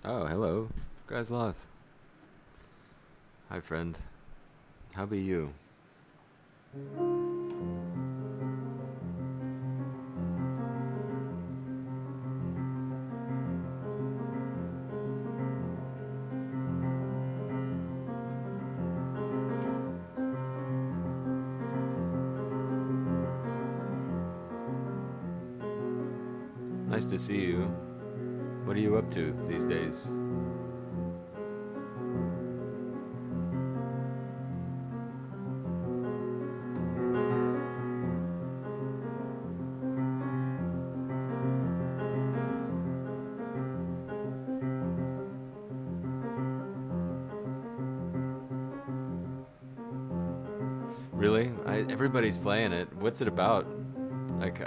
Oh, hello. Grazloth. Hi, friend. How be you? Nice to see you. What are you up to these days? Really? Everybody's playing it. What's it about? Like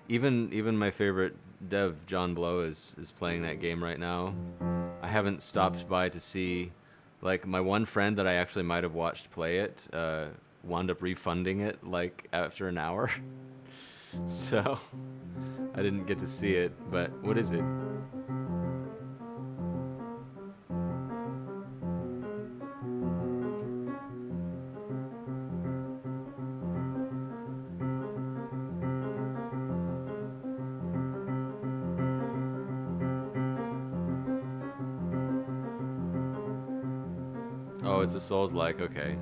even my favorite dev, John Blow, is playing that game right now. I haven't stopped by to see, like my one friend that I actually might have watched play it, wound up refunding it like after an hour. So I didn't get to see it. But what is it? Oh, it's a Souls like. Okay.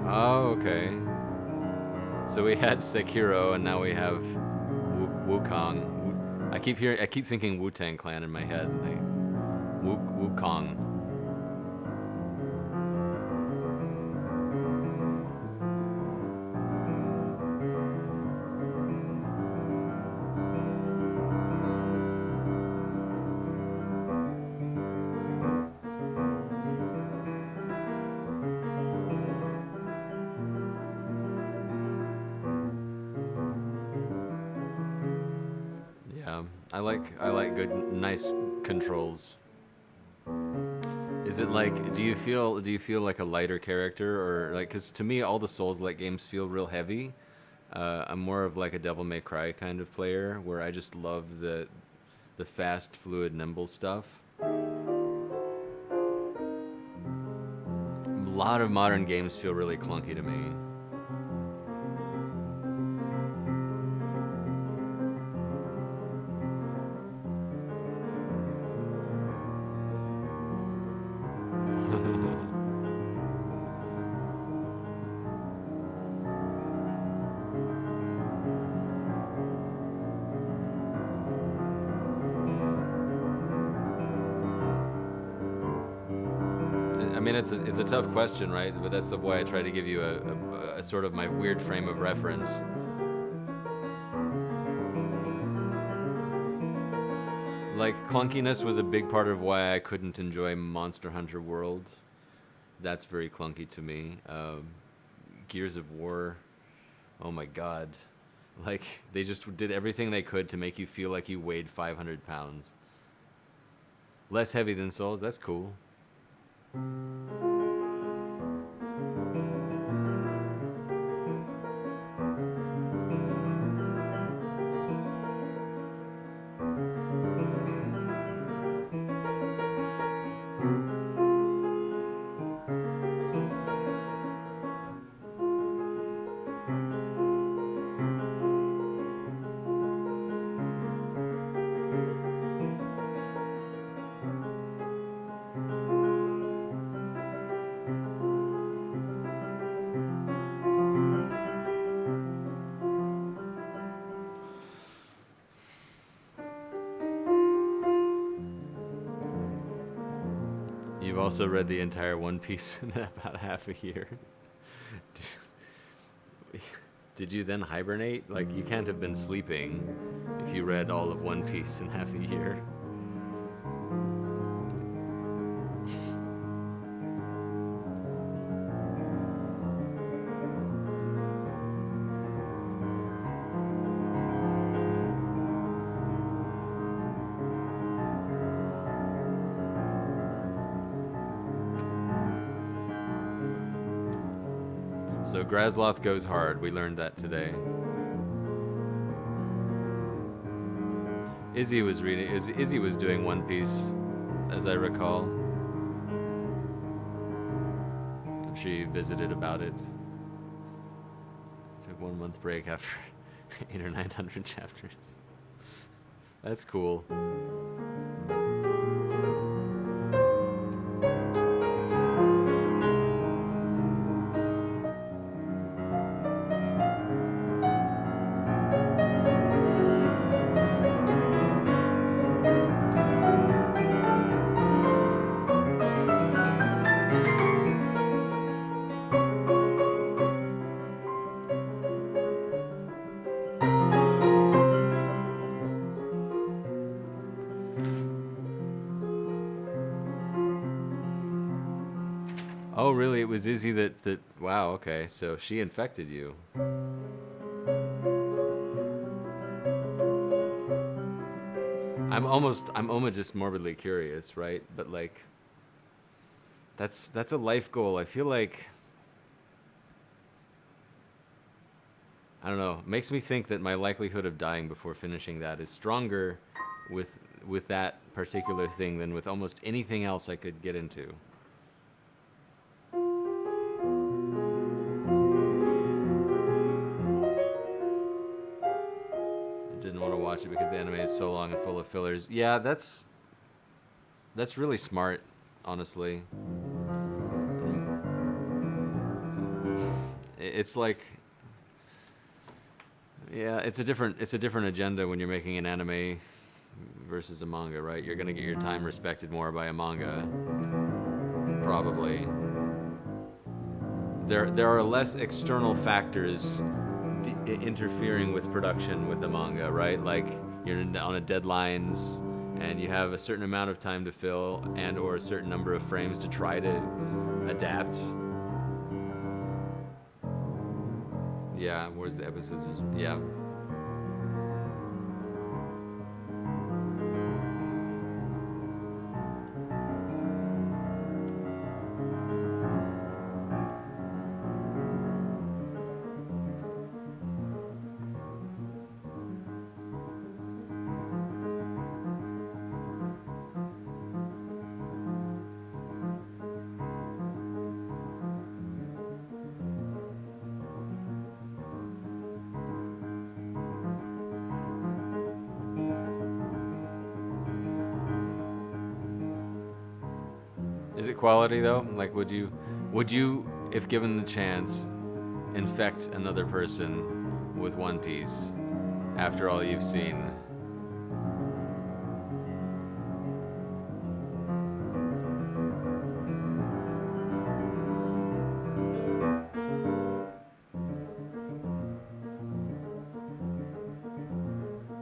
Oh, okay. So we had Sekiro, and now we have Wukong. I keep thinking Wu Tang Clan in my head. Like Wukong. Yeah, I like good, nice controls. Is it like do you feel like a lighter character, or like, because to me all the Souls like games feel real heavy. I'm more of like a Devil May Cry kind of player where I just love the fast, fluid, nimble stuff. A lot of modern games feel really clunky to me. I mean, it's a tough question, right? But that's why I try to give you a sort of my weird frame of reference. Like clunkiness was a big part of why I couldn't enjoy Monster Hunter World. That's very clunky to me. Gears of War. Oh my god. Like they just did everything they could to make you feel like you weighed 500 pounds. Less heavy than Souls. That's cool. You've also read the entire One Piece in about half a year. Did you then hibernate? Like, you can't have been sleeping if you read all of One Piece in half a year. So Grasloth goes hard. We learned that today. Izzy was reading. Izzy was doing One Piece, as I recall. She visited about it. Took 1 month break after 800 or 900 chapters. That's cool. Oh, really? It was Izzy that. Wow. Okay, so she infected you. I'm almost just morbidly curious, right? But like, that's a life goal. I feel like, I don't know. It makes me think that my likelihood of dying before finishing that is stronger with that particular thing than with almost anything else I could get into. Didn't want to watch it because the anime is so long and full of fillers. Yeah, that's really smart, honestly. It's like, yeah, it's a different agenda when you're making an anime versus a manga, right? You're gonna get your time respected more by a manga, probably. There are less external factors interfering with production with a manga, right? Like you're on a deadlines and you have a certain amount of time to fill and or a certain number of frames to try to adapt. Yeah, where's the episodes? Yeah. Is it quality though? Like, would you, if given the chance, infect another person with One Piece after all you've seen?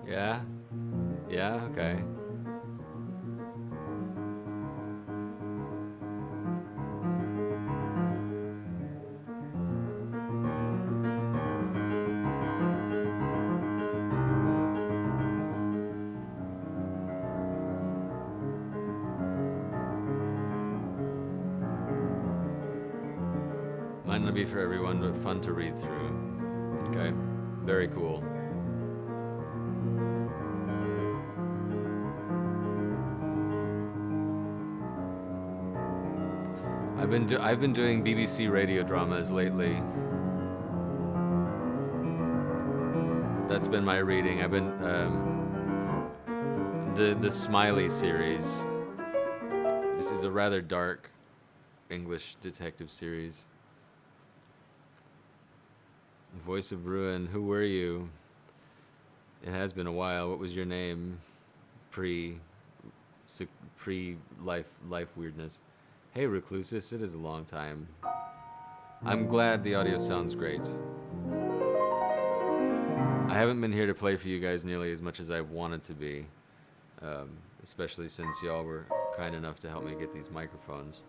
Yeah? Yeah, okay. Might not be for everyone, but fun to read through. Okay, very cool. I've been doing BBC radio dramas lately. That's been my reading. I've been the Smiley series. This is a rather dark English detective series. Voice of Ruin. Who were you? It has been a while. What was your name? Pre life weirdness. Hey Reclusus, it is a long time. I'm glad the audio sounds great. I haven't been here to play for you guys nearly as much as I wanted to be, especially since y'all were kind enough to help me get these microphones.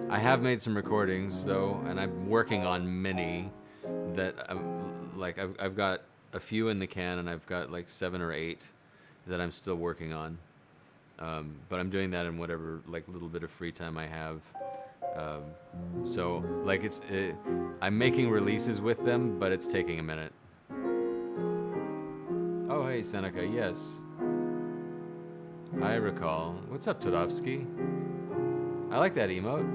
I have made some recordings though, and I'm working on many that I've got a few in the can, and I've got like 7 or 8 that I'm still working on. But I'm doing that in whatever like little bit of free time I have. Um, so like I'm making releases with them, but it's taking a minute. Oh hey Seneca, yes, I recall. What's up, Todovsky? I like that emote.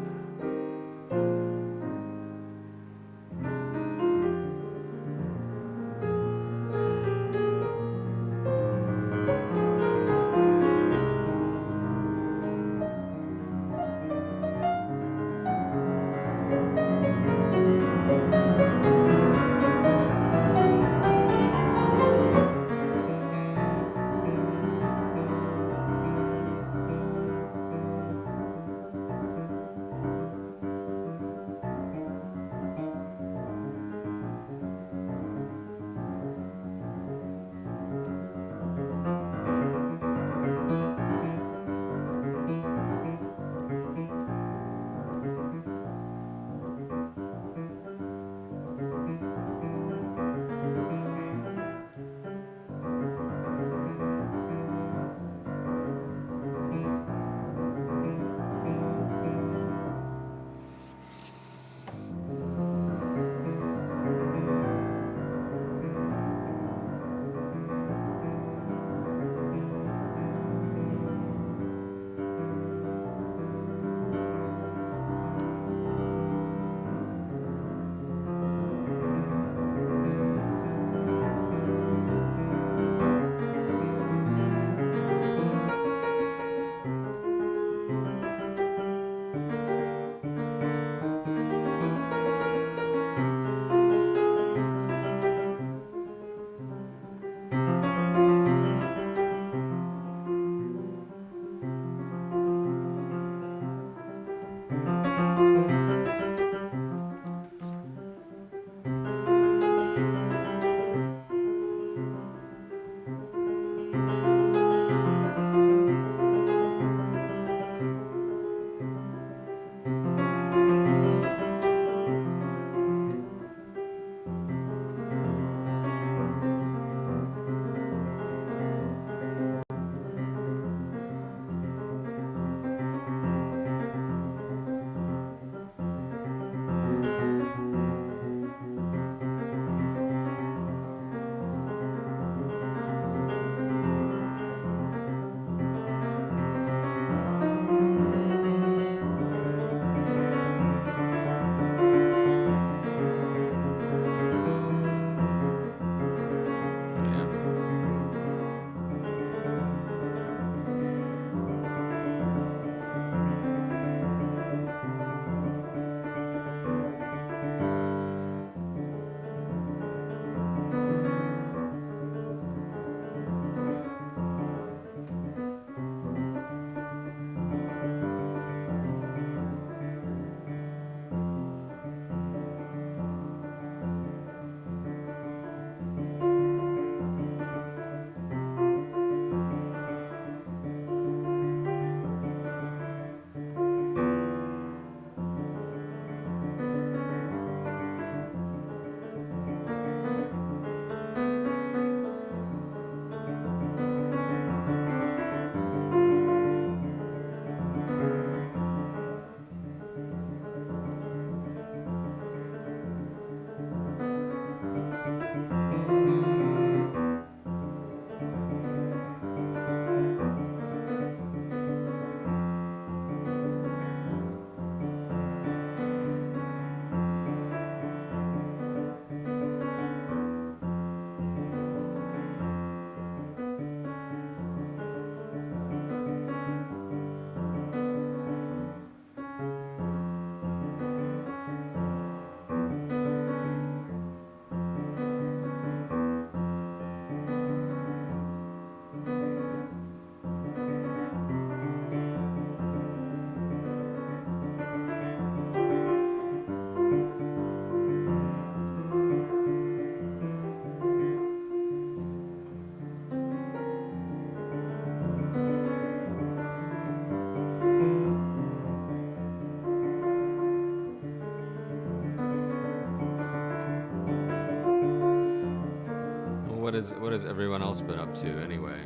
Well, what has everyone else been up to anyway?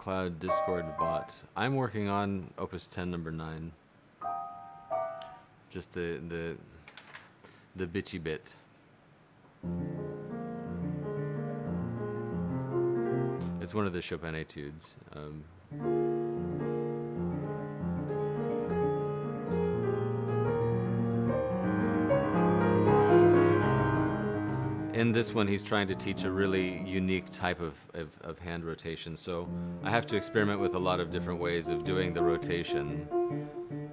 SoundCloud Discord bot. I'm working on Opus 10 number 9. Just the bitchy bit. It's one of the Chopin etudes. In this one, he's trying to teach a really unique type of hand rotation, so I have to experiment with a lot of different ways of doing the rotation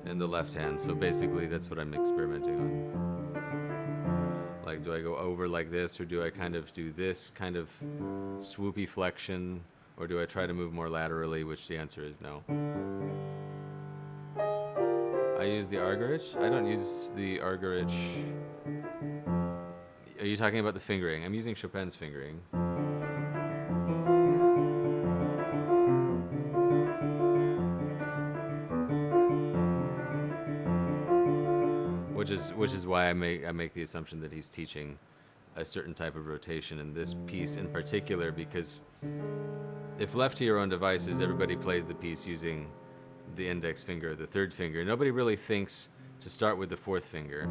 in the left hand. So basically, that's what I'm experimenting on. Like, do I go over like this, or do I kind of do this kind of swoopy flexion, or do I try to move more laterally, which the answer is no. I use the Argerich? I don't use the Argerich. Are you talking about the fingering? I'm using Chopin's fingering. Which is why I make the assumption that he's teaching a certain type of rotation in this piece in particular, because if left to your own devices, everybody plays the piece using the index finger, the third finger. Nobody really thinks to start with the fourth finger.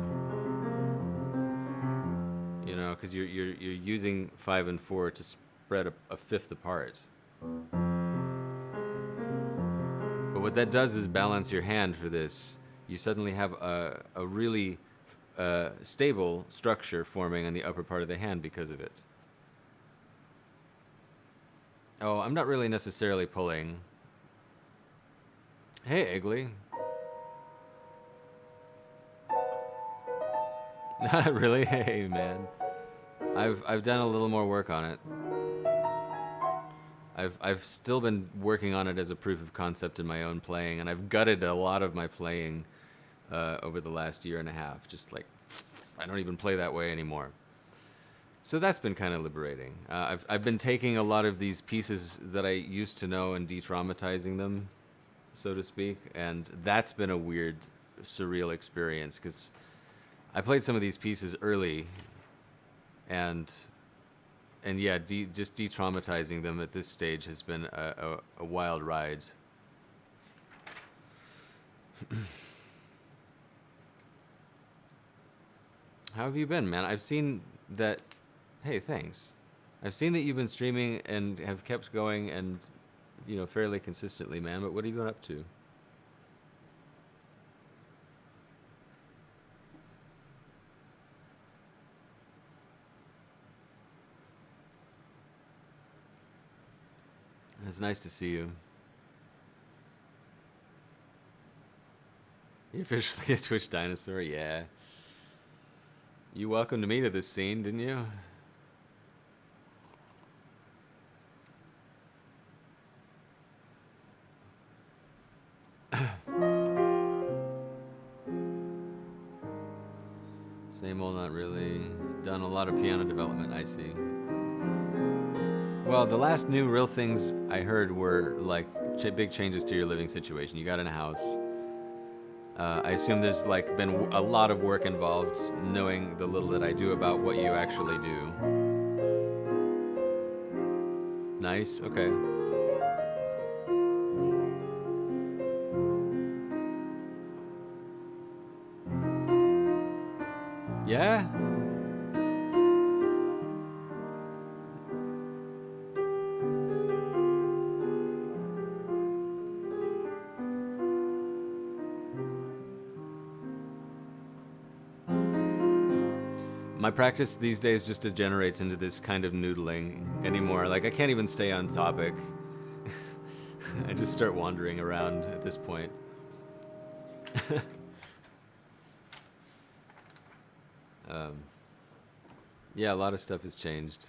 You know, because you're using 5 and 4 to spread a fifth apart. But what that does is balance your hand for this. You suddenly have a really stable structure forming on the upper part of the hand because of it. Oh, I'm not really necessarily pulling. Hey, Eggly. Really? Hey, man. I've done a little more work on it. I've still been working on it as a proof of concept in my own playing, and I've gutted a lot of my playing over the last year and a half. Just like, I don't even play that way anymore. So that's been kind of liberating. I've been taking a lot of these pieces that I used to know and de-traumatizing them, so to speak, and that's been a weird, surreal experience, because I played some of these pieces early, and yeah, just de-traumatizing them at this stage has been a wild ride. How have you been, man? I've seen that. Hey, thanks. I've seen that you've been streaming and have kept going, and you know, fairly consistently, man. But what have you been up to? It's nice to see you. You're officially a Twitch dinosaur? Yeah. You welcomed me to this scene, didn't you? Same old, not really. Done a lot of piano development, I see. Well, the last new real things I heard were like big changes to your living situation. You got in a house. I assume there's like been a lot of work involved, knowing the little that I do about what you actually do. Nice, okay. Yeah? My practice these days just degenerates into this kind of noodling anymore. Like, I can't even stay on topic. I just start wandering around at this point. Yeah, a lot of stuff has changed.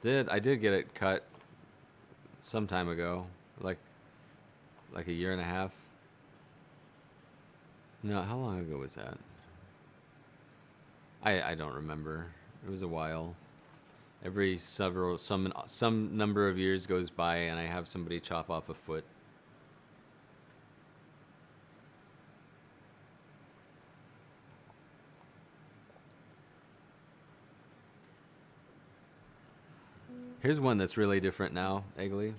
I did get it cut some time ago, like a year and a half. No, how long ago was that? I don't remember. It was a while. Every some number of years goes by and I have somebody chop off a foot. Here's one that's really different now, Eggley.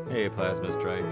Hey, Plasma Strike.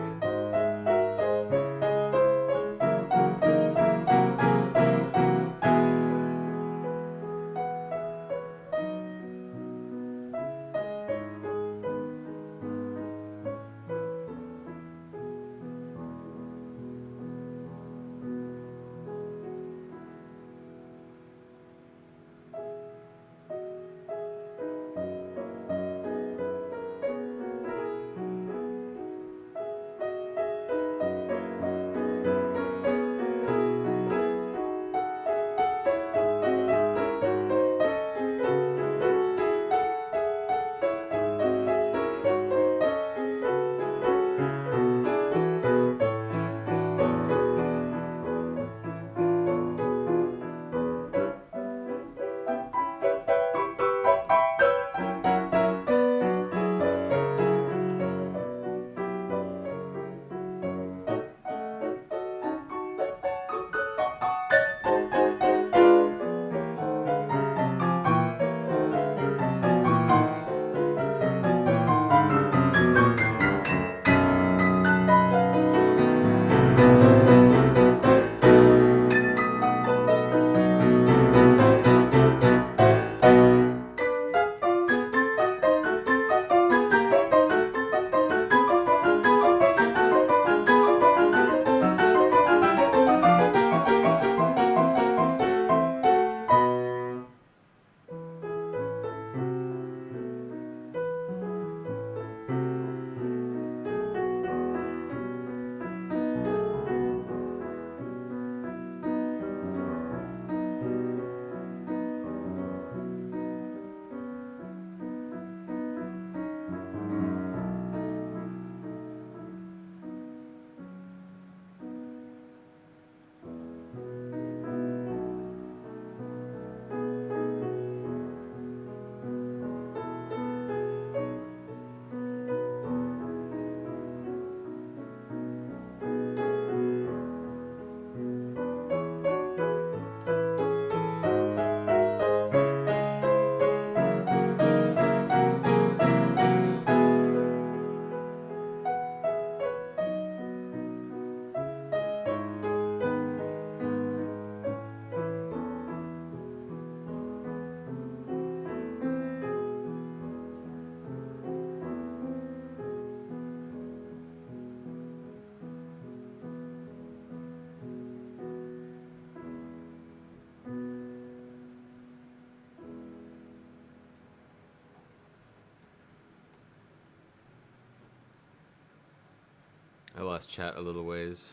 I lost chat a little ways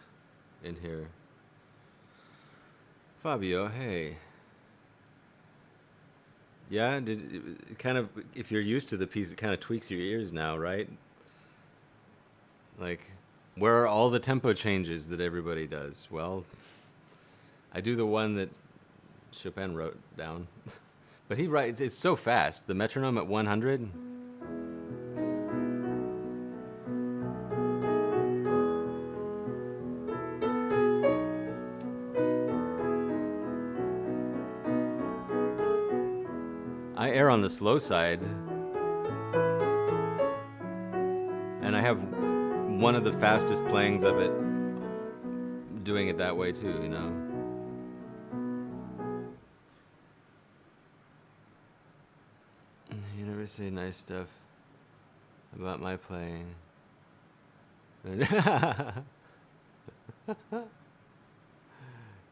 in here. Fabio, hey. Yeah, it kind of, if you're used to the piece, it kind of tweaks your ears now, right? Like, where are all the tempo changes that everybody does? Well, I do the one that Chopin wrote down. But he writes, it's so fast. The metronome at 100. I err on the slow side, and I have one of the fastest playings of it doing it that way too, you know. You never say nice stuff about my playing.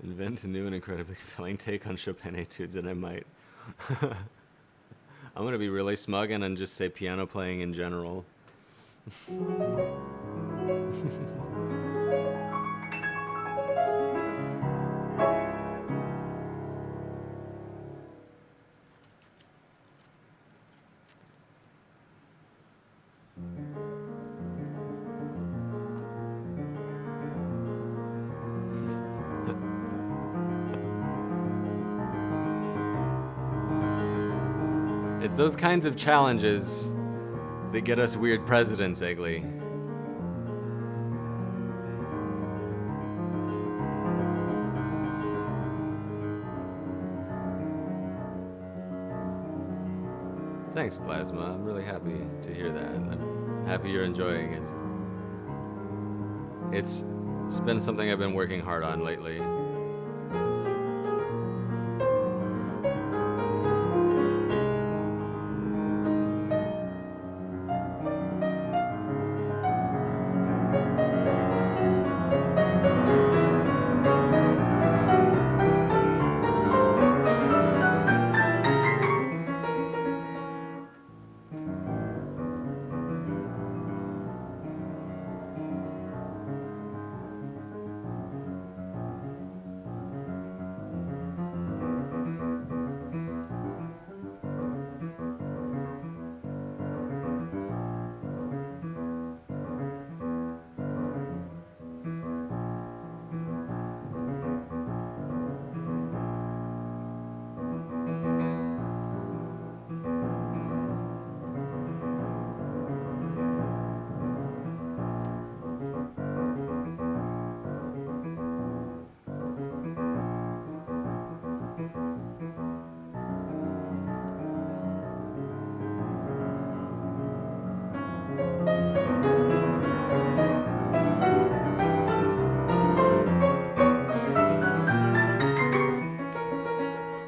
Invent a new and incredibly compelling take on Chopin etudes, and I might. I'm gonna be really smug and then just say piano playing in general. It's those kinds of challenges that get us weird presidents, Egley. Thanks, Plasma. I'm really happy to hear that. I'm happy you're enjoying it. It's been something I've been working hard on lately.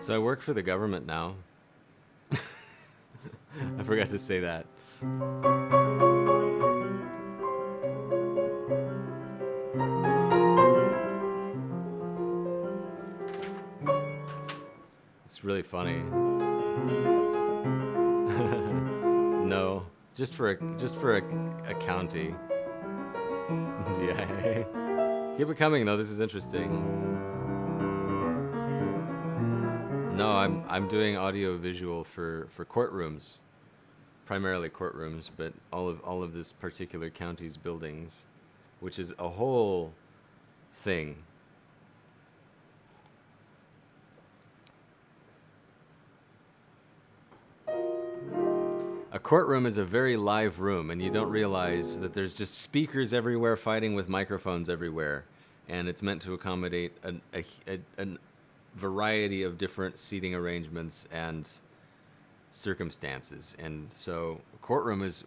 So I work for the government now. I forgot to say that. It's really funny. No, just for a county. Yeah. Keep it coming though. This is interesting. No, I'm doing audio visual for courtrooms, primarily courtrooms, but all of this particular county's buildings, which is a whole thing. A courtroom is a very live room, and you don't realize that there's just speakers everywhere fighting with microphones everywhere, and it's meant to accommodate a variety of different seating arrangements and circumstances. And so courtroom is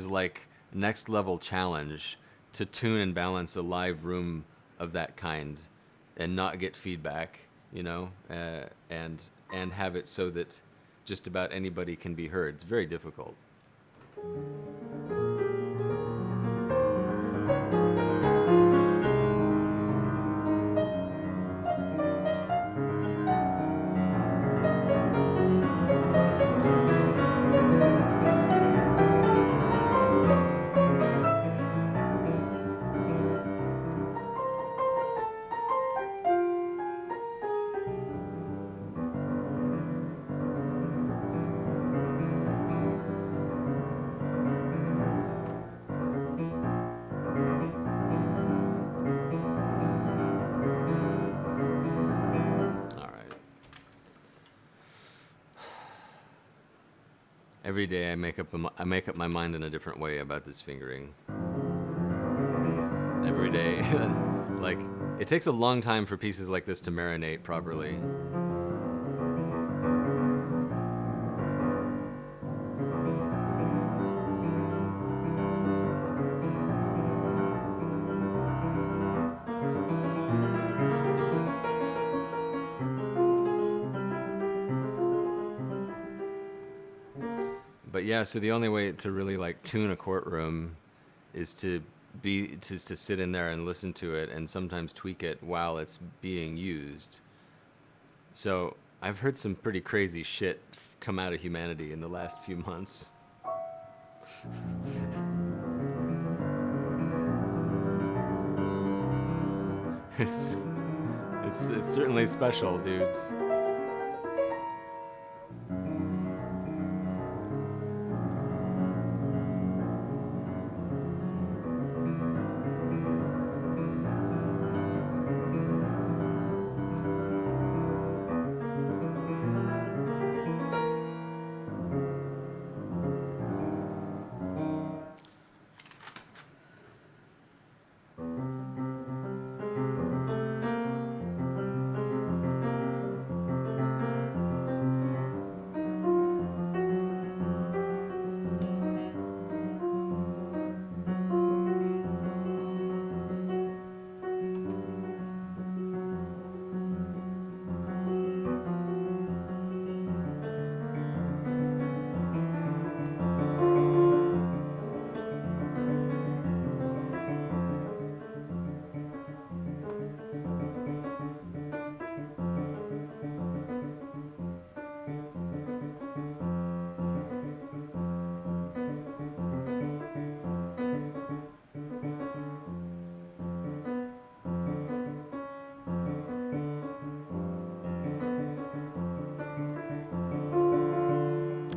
like next level challenge to tune and balance a live room of that kind and not get feedback, you know, and have it so that just about anybody can be heard. It's very difficult. Every day I make up my mind in a different way about this fingering. Every day. Like, it takes a long time for pieces like this to marinate properly. But yeah, so the only way to really like tune a courtroom is to sit in there and listen to it and sometimes tweak it while it's being used. So I've heard some pretty crazy shit come out of humanity in the last few months. It's it's certainly special, dudes.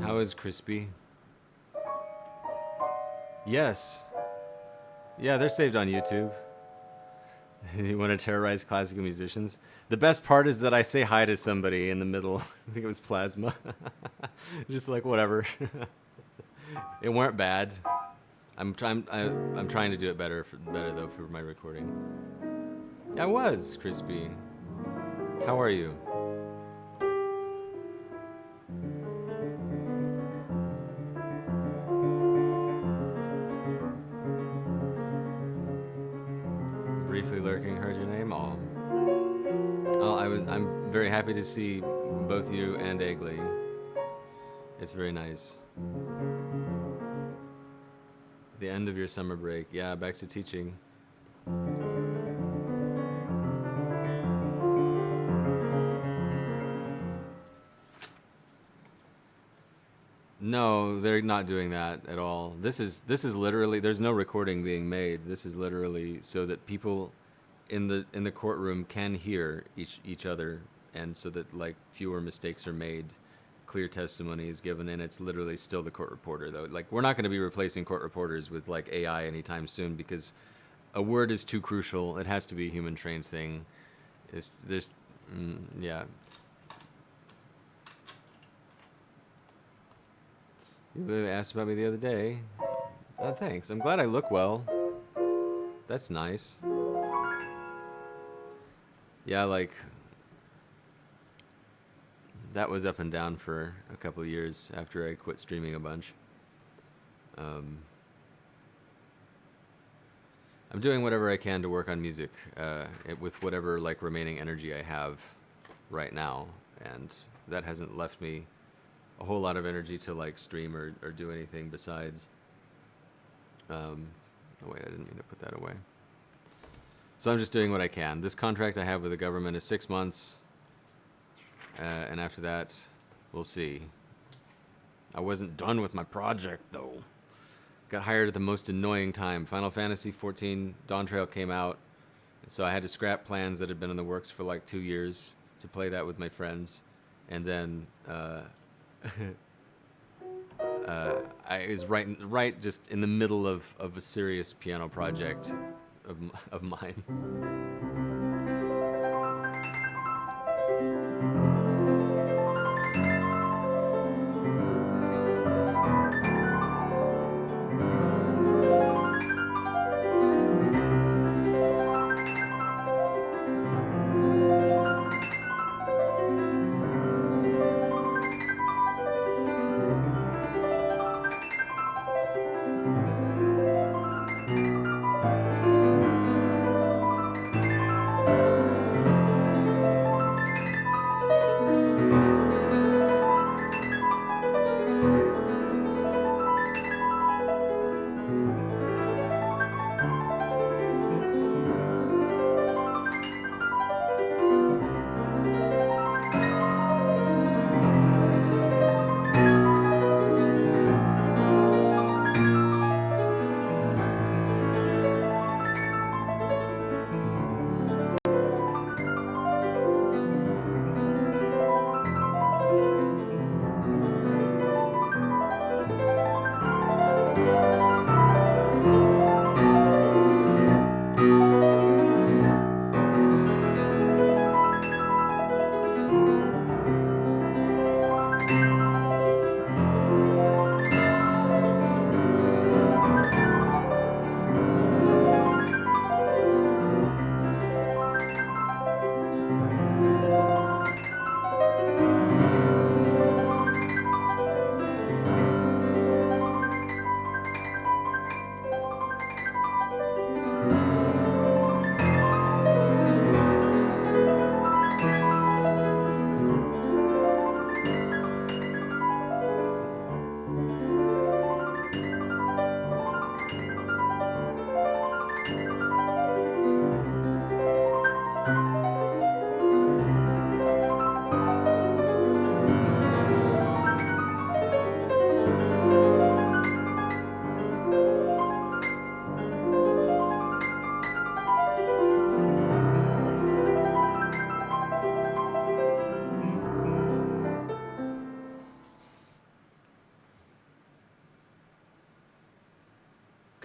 How is Crispy? Yes. Yeah, they're saved on YouTube. You want to terrorize classical musicians? The best part is that I say hi to somebody in the middle. I think it was Plasma. Just like whatever. It weren't bad. I'm trying to do it better though for my recording. I was Crispy. How are you? Briefly lurking, heard your name. I'm very happy to see both you and Eggley. It's very nice. The end of your summer break. Yeah, back to teaching. No, they're not doing that at all. This is literally, there's no recording being made. This is literally so that people in the courtroom can hear each other, and so that like fewer mistakes are made, clear testimony is given, and it's literally still the court reporter though. Like we're not going to be replacing court reporters with like AI anytime soon, because a word is too crucial. It has to be a human trained thing. Yeah. You asked about me the other day. Oh, thanks. I'm glad I look well. That's nice. Yeah, like that was up and down for a couple of years after I quit streaming a bunch. I'm doing whatever I can to work on music with whatever like remaining energy I have right now, and that hasn't left me a whole lot of energy to like stream or do anything besides. Oh wait, I didn't mean to put that away. So I'm just doing what I can. This contract I have with the government is 6 months, and after that, we'll see. I wasn't done with my project though. Got hired at the most annoying time. Final Fantasy XIV Dawn Trail came out, so I had to scrap plans that had been in the works for like 2 years to play that with my friends, and then I was right just in the middle of a serious piano project of mine.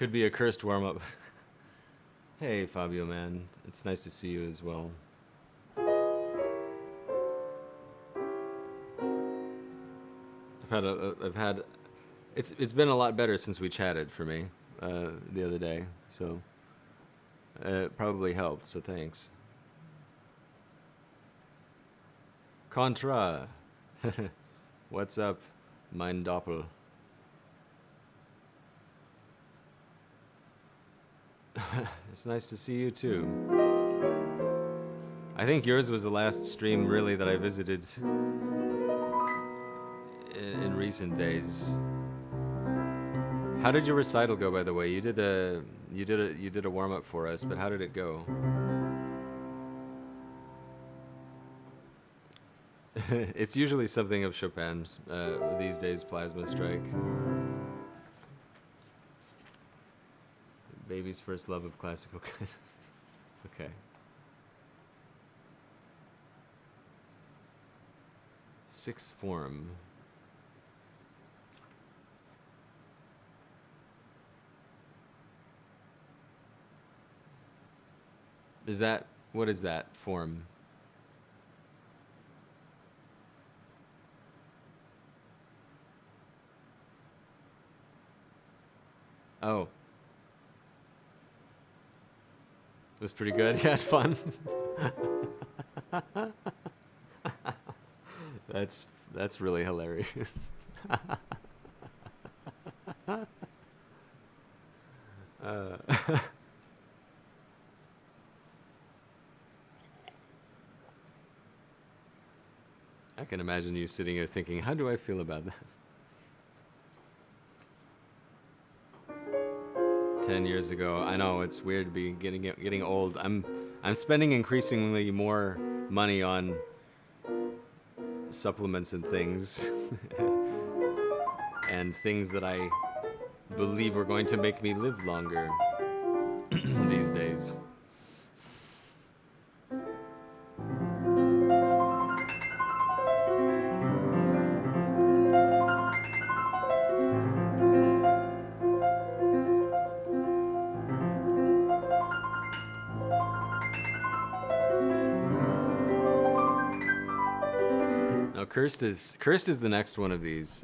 Could be a cursed warm up. Hey, Fabio, man. It's nice to see you as well. I've had, it's been a lot better since we chatted for me the other day, so it probably helped. So thanks. Contra, what's up, mein Doppel? It's nice to see you too. I think yours was the last stream really that I visited in recent days. How did your recital go, by the way? You did a warm up for us, but how did it go? It's usually something of Chopin's these days. Plasma Strike. Baby's first love of classical. Okay. Sixth form. What is that form? Oh. It was pretty good. Yeah, it's fun. That's really hilarious. I can imagine you sitting here thinking, how do I feel about this? 10 years ago. I know it's weird to be getting old. I'm spending increasingly more money on supplements and things and things that I believe are going to make me live longer these days. Cursed is the next one of these.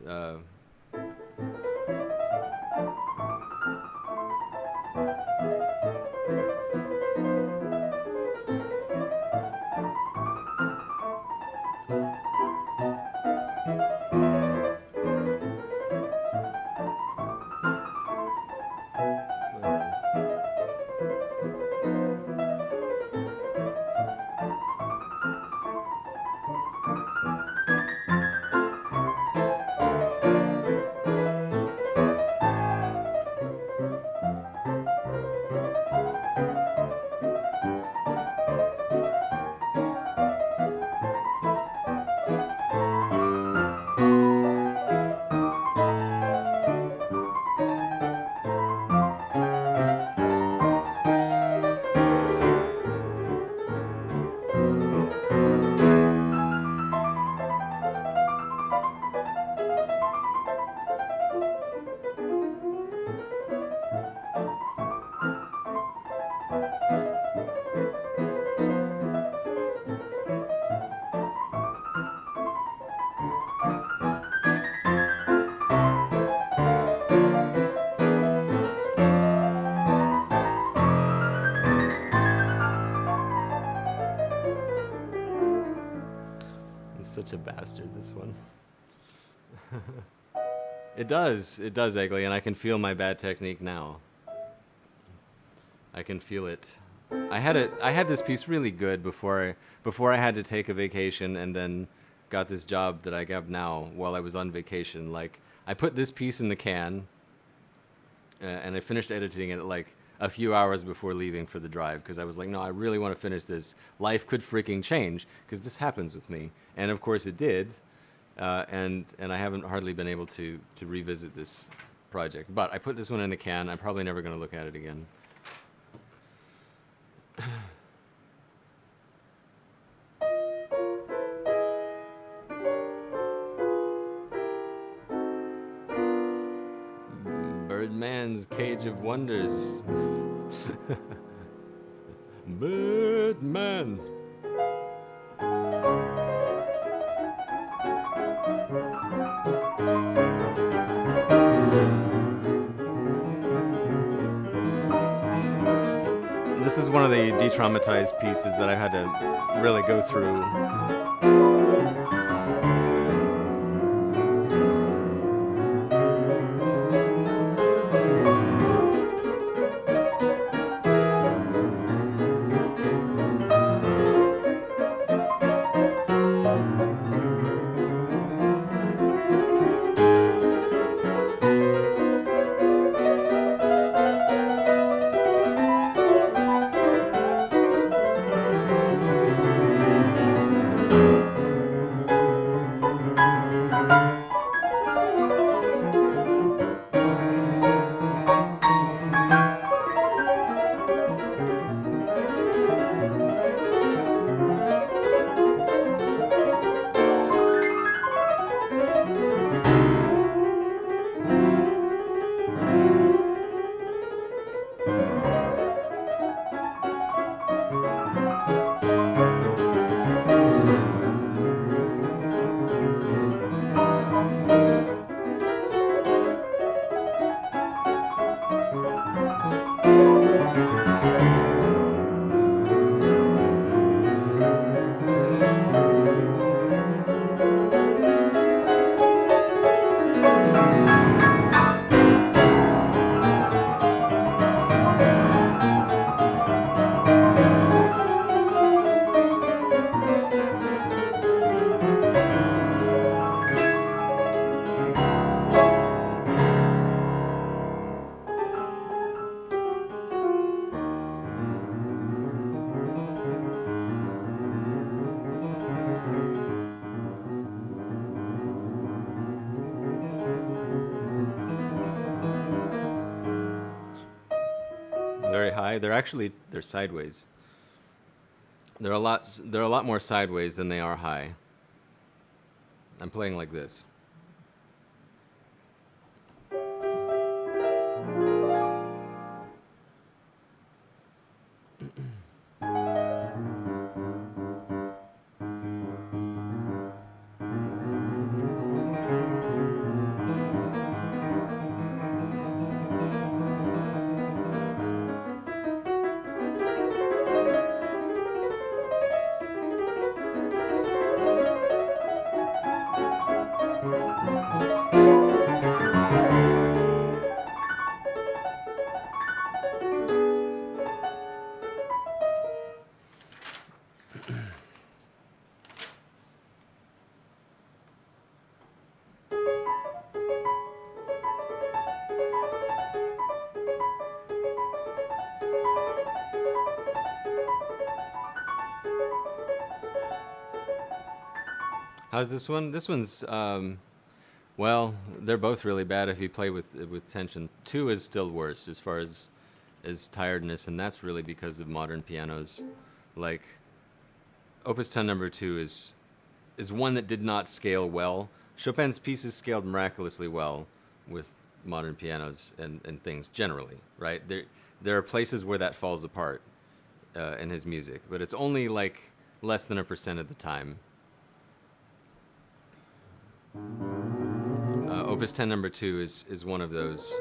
Such a bastard, this one. It does, Egley, and I can feel my bad technique now. I can feel it. I had this piece really good before I had to take a vacation and then got this job that I have now while I was on vacation. Like, I put this piece in the can, and I finished editing it like a few hours before leaving for the drive, because I was like, no, I really want to finish this. Life could freaking change, because this happens with me. And of course it did. And I haven't hardly been able to revisit this project. But I put this one in the can. I'm probably never going to look at it again. Birdman's Cage of Wonders. Birdman. This is one of the de-traumatized pieces that I had to really go through. Very high. They're sideways. They're a lot more sideways than they are high. I'm playing like this. How's this one? This one's, well, they're both really bad if you play with tension. 2 is still worse as far as tiredness, and that's really because of modern pianos. Like, Opus 10 number 2 is one that did not scale well. Chopin's pieces scaled miraculously well with modern pianos and things generally, right? There are places where that falls apart in his music, but it's only like less than 1% of the time. Opus 10 number 2 is one of those.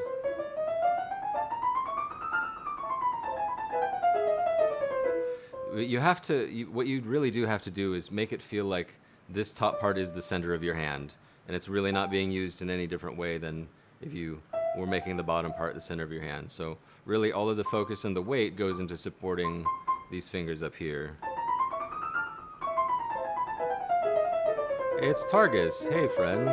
You have to, what you really do have to do is make it feel like this top part is the center of your hand, and it's really not being used in any different way than if you were making the bottom part the center of your hand. So really all of the focus and the weight goes into supporting these fingers up here. It's Targus. Hey, friend.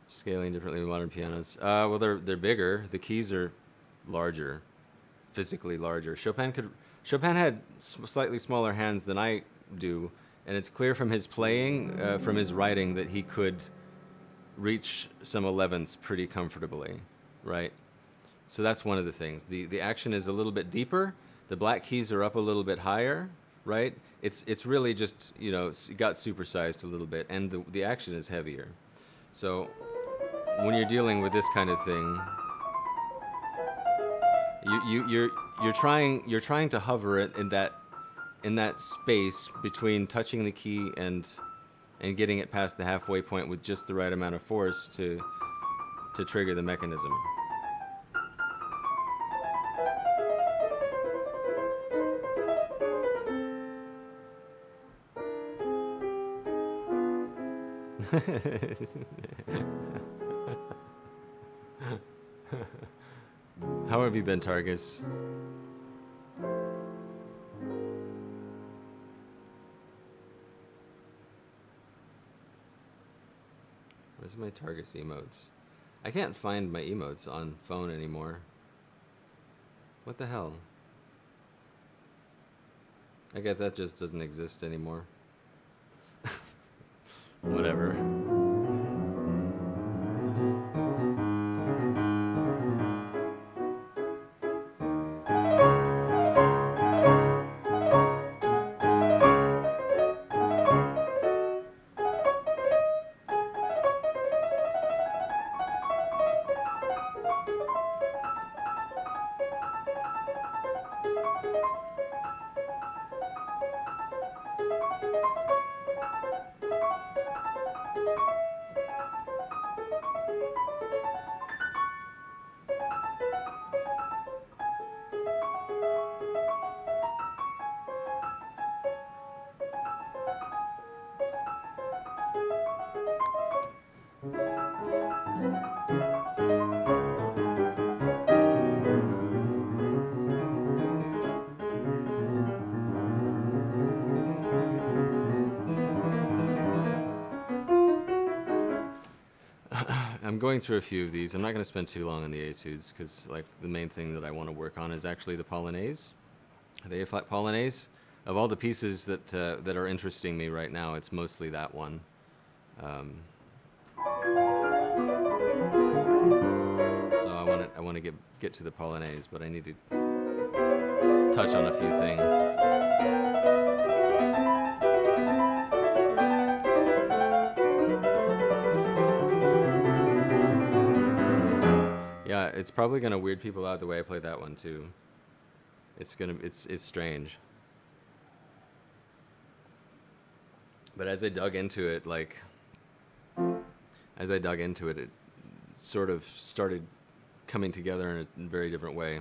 Scaling differently with modern pianos. Well, they're bigger. The keys are larger, physically larger. Chopin had slightly smaller hands than I do, and it's clear from his playing, from his writing, that he could reach some 11ths pretty comfortably, right? So that's one of the things. The action is a little bit deeper. The black keys are up a little bit higher, right? It's really just, you know, got supersized a little bit, and the action is heavier. So when you're dealing with this kind of thing, you're trying to hover it in that space between touching the key and getting it past the halfway point with just the right amount of force to trigger the mechanism. How have you been, Targus? Where's my Targus emotes? I can't find my emotes on phone anymore. What the hell? I guess that just doesn't exist anymore. Whatever. I'm going through a few of these. I'm not going to spend too long on the etudes because, like, the main thing that I want to work on is actually the Polonaise, the A-flat Polonaise. Of all the pieces that that are interesting me right now, it's mostly that one. So I want to get to the Polonaise, but I need to touch on a few things. Yeah, it's probably gonna weird people out the way I play that one too. It's strange. But as I dug into it, it sort of started coming together in a very different way.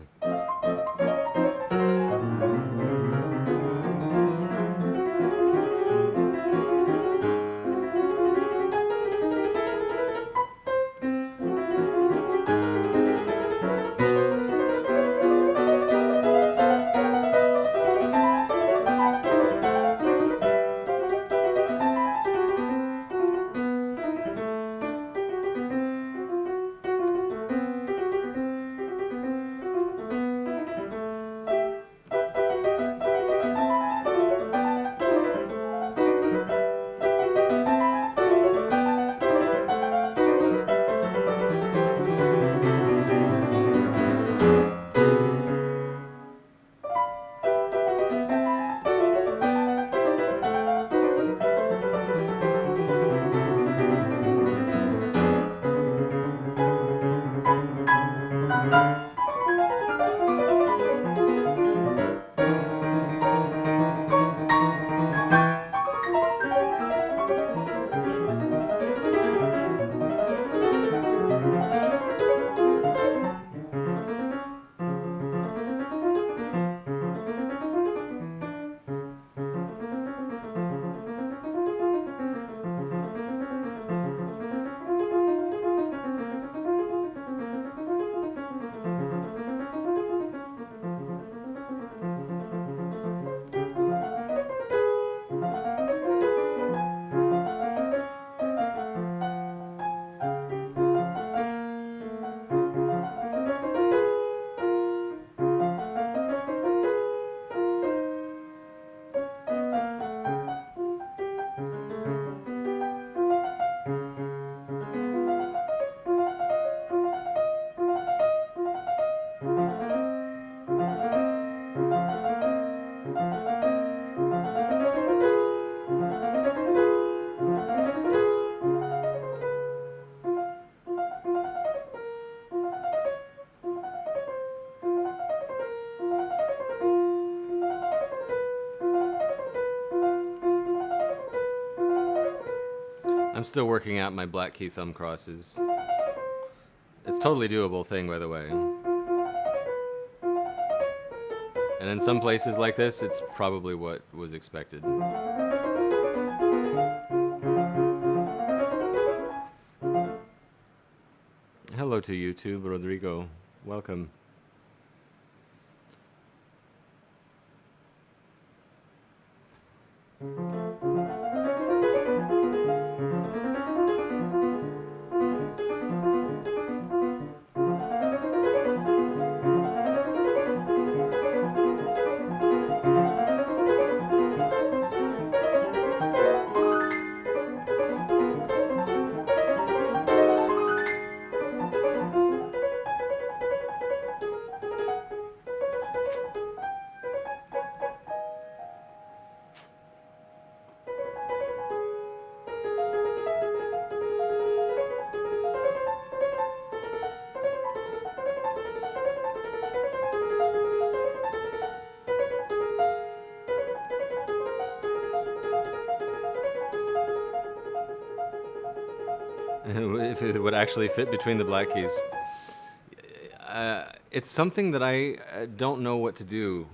still working out my black key thumb crosses. It's totally doable thing, by the way. And in some places like this, it's probably what was expected. Hello to YouTube, Rodrigo. Welcome. If it would actually fit between the black keys. It's something that I don't know what to do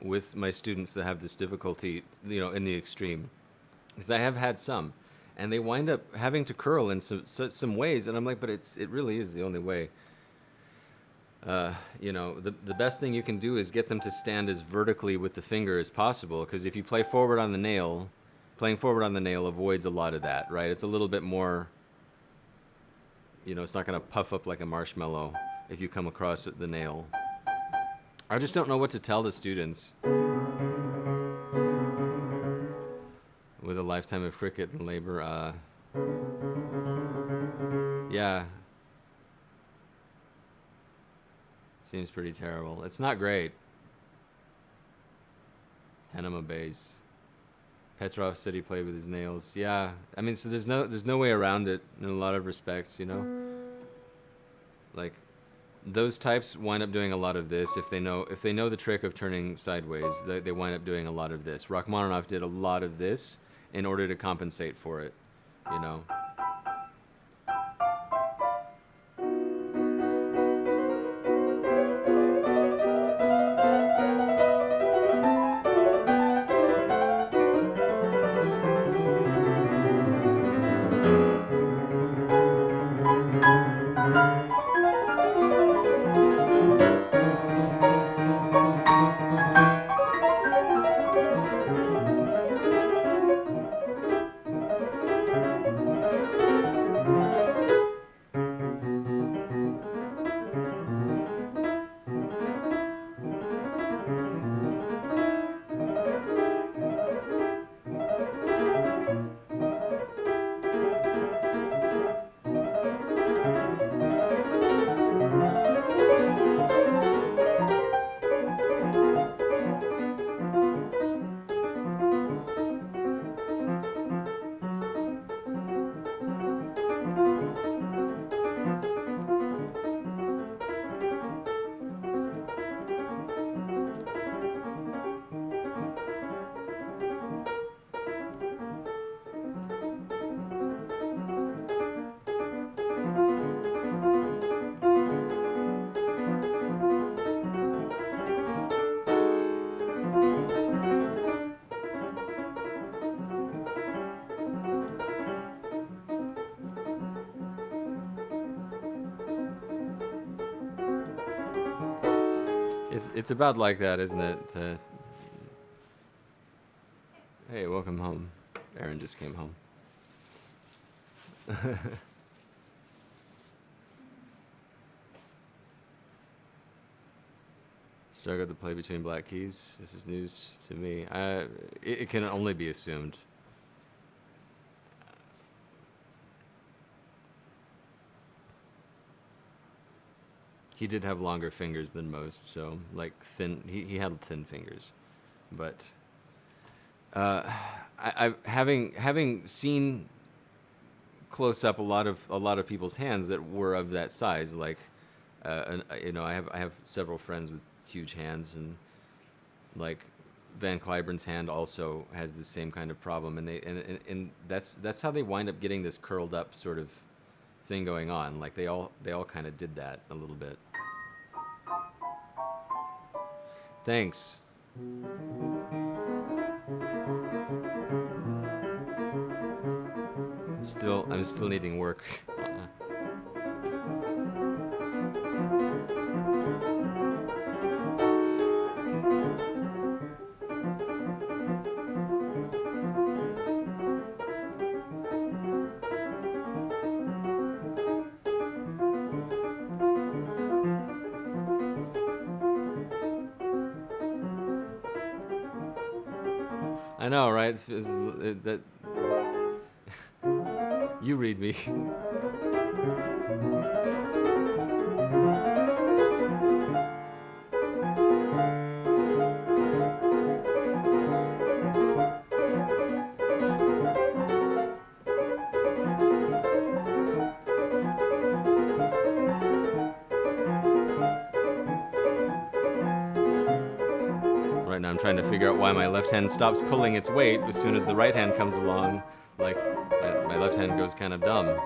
with my students that have this difficulty, in the extreme. Because I have had some, and they wind up having to curl in some ways, and I'm like, but it really is the only way. The best thing you can do is get them to stand as vertically with the finger as possible, because if you play forward on the nail, playing forward on the nail avoids a lot of that, right? It's a little bit more, it's not going to puff up like a marshmallow if you come across the nail. I just don't know what to tell the students. With a lifetime of cricket and labor, yeah. Seems pretty terrible. It's not great. Enema bass. Petrov said he played with his nails. Yeah, I mean, so there's no way around it in a lot of respects, Like, those types wind up doing a lot of this if they know the trick of turning sideways. They wind up doing a lot of this. Rachmaninoff did a lot of this in order to compensate for it, It's about like that, isn't it? Hey, welcome home. Aaron just came home. Struggled to play between black keys. This is news to me. It can only be assumed. He did have longer fingers than most, so like thin. He had thin fingers, but having seen close up a lot of people's hands that were of that size, like I have several friends with huge hands, and like Van Cliburn's hand also has the same kind of problem, and and that's how they wind up getting this curled up sort of thing going on. Like they all kind of did that a little bit. Thanks. I'm still needing work. I know, right? That you read me. Right now I'm trying to figure out why my left hand stops pulling its weight as soon as the right hand comes along. Like, my left hand goes kind of dumb.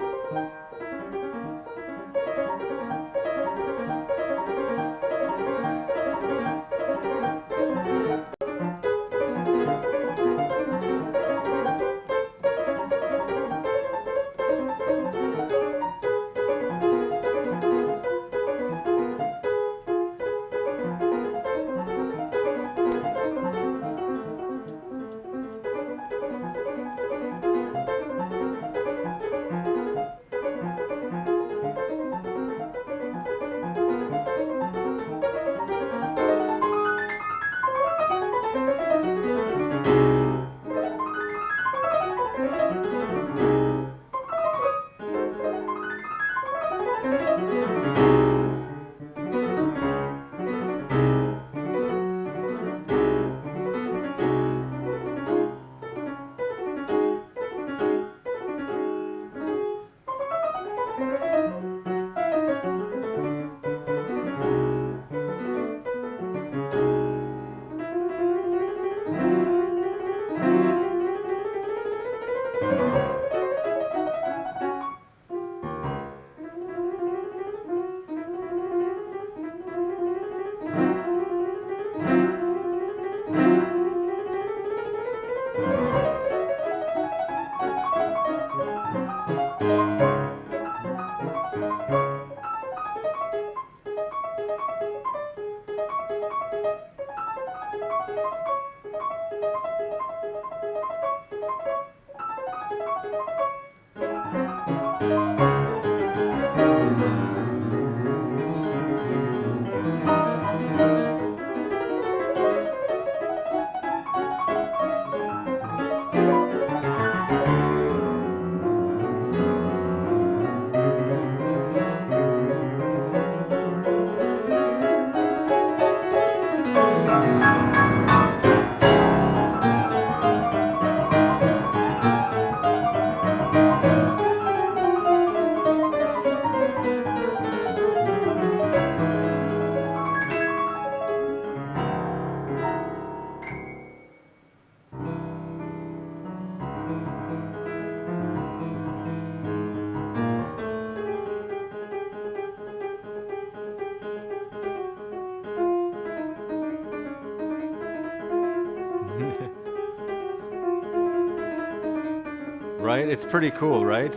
Right? It's pretty cool, right?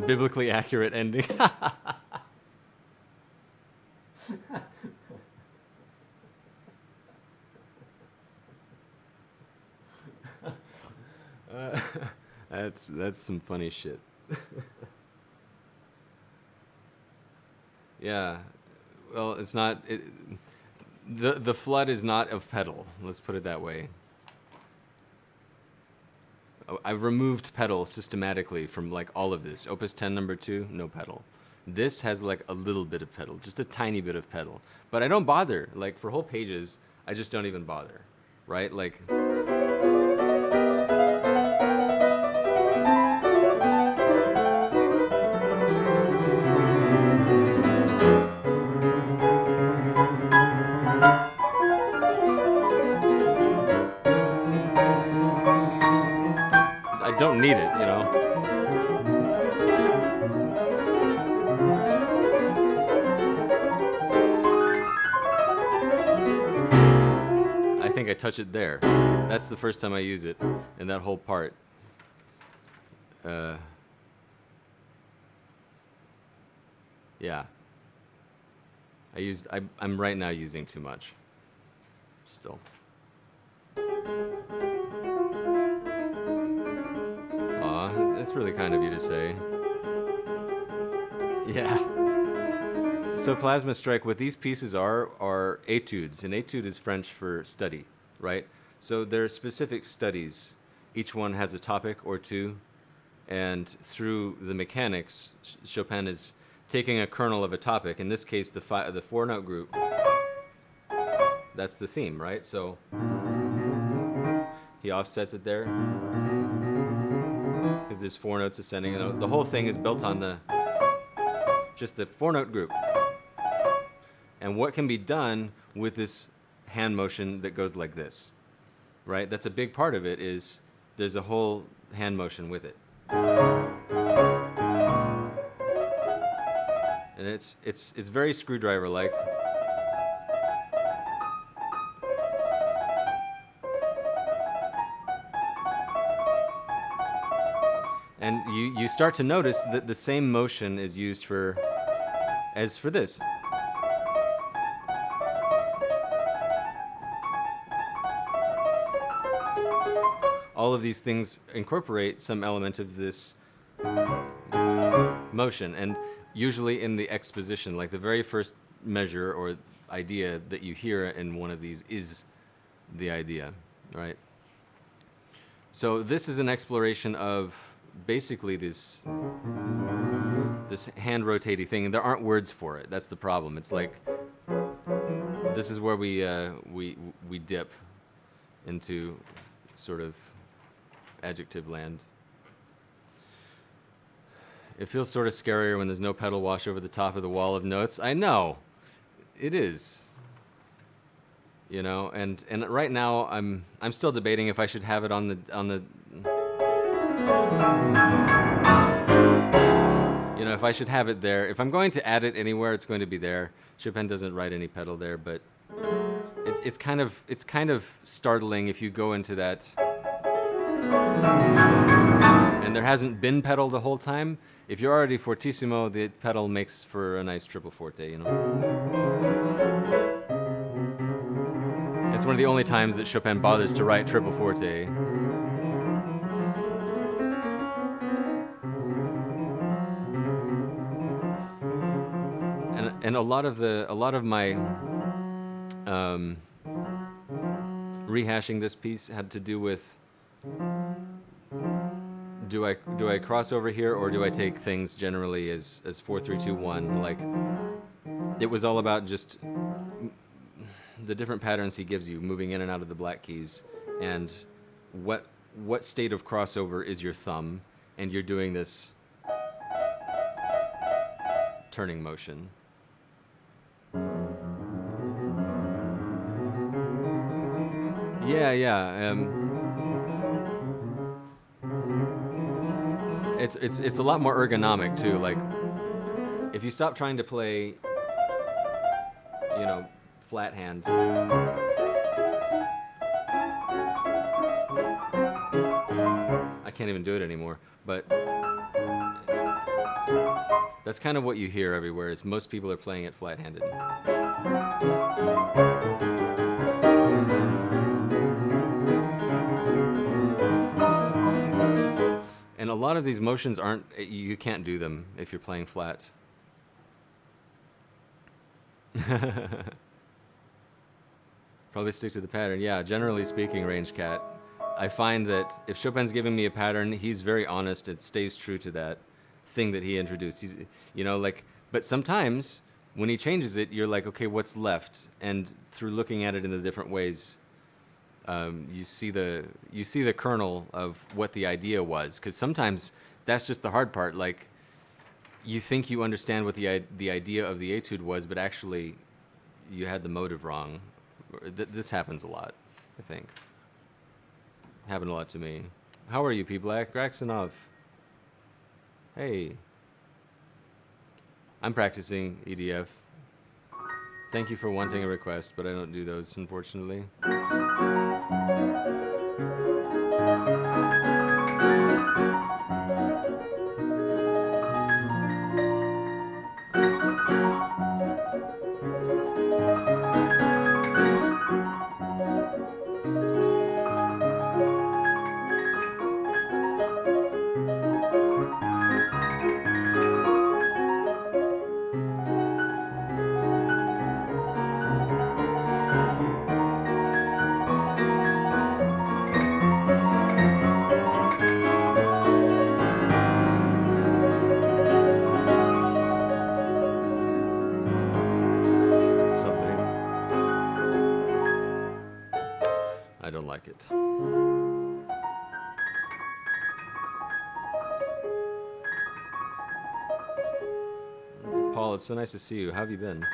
Biblically accurate ending. That's some funny shit. Yeah. Well, it's not. The flood is not of pedal. Let's put it that way. I've removed pedal systematically from like all of this. Opus 10 number 2, no pedal. This has like a little bit of pedal, just a tiny bit of pedal. But I don't bother. Like for whole pages, I just don't even bother, right? Like. don't need it, you know. I think I touch it there. That's the first time I use it in that whole part. Yeah. I'm right now using too much. Still. Aw, that's really kind of you to say. Yeah. So plasma strike, what these pieces are etudes, and etude is French for study, right? So there are specific studies. Each one has a topic or two, and through the mechanics, Chopin is taking a kernel of a topic. In this case, the four-note group. That's the theme, right? So he offsets it there because there's four notes ascending. And the whole thing is built on just the four-note group. And what can be done with this hand motion that goes like this, right? That's a big part of it. Is there's a whole hand motion with it. And it's very screwdriver-like. And you start to notice that the same motion is used as for this. All of these things incorporate some element of this motion, and usually in the exposition, like the very first measure or idea that you hear in one of these is the idea, right? So this is an exploration of basically this hand rotating thing, and there aren't words for it. That's the problem. It's like this is where we dip into sort of adjective land. It feels sort of scarier when there's no pedal wash over the top of the wall of notes. I know, it is. You know, and right now I'm still debating if I should have it on the. You know, if I should have it there. If I'm going to add it anywhere, it's going to be there. Chopin doesn't write any pedal there, but it's kind of startling if you go into that. And there hasn't been pedal the whole time. If you're already fortissimo, the pedal makes for a nice triple forte, you know. It's one of the only times that Chopin bothers to write triple forte. And a lot of my rehashing this piece had to do with do I cross over here, or do I take things generally as 4 3 2 1? Like, it was all about just the different patterns he gives you, moving in and out of the black keys, and what state of crossover is your thumb, and you're doing this turning motion. Yeah. It's a lot more ergonomic too. Like, if you stop trying to play, you know, flat hand. I can't even do it anymore, but that's kind of what you hear everywhere, is most people are playing it flat-handed. And a lot of these motions you can't do them if you're playing flat. Probably stick to the pattern. Yeah, generally speaking, Range Cat, I find that if Chopin's giving me a pattern, he's very honest. It stays true to that thing that he introduced. You know, like, but sometimes when he changes it, you're like, okay, what's left? And through looking at it in the different ways, you see the kernel of what the idea was. Because sometimes that's just the hard part. Like, you think you understand what the idea of the etude was, but actually you had the motive wrong. This happens a lot, I think. Happened a lot to me. How are you, P Black? Graxonov. Hey. I'm practicing EDF. Thank you for wanting a request, but I don't do those, unfortunately. I don't like it. Paul, it's so nice to see you. How have you been?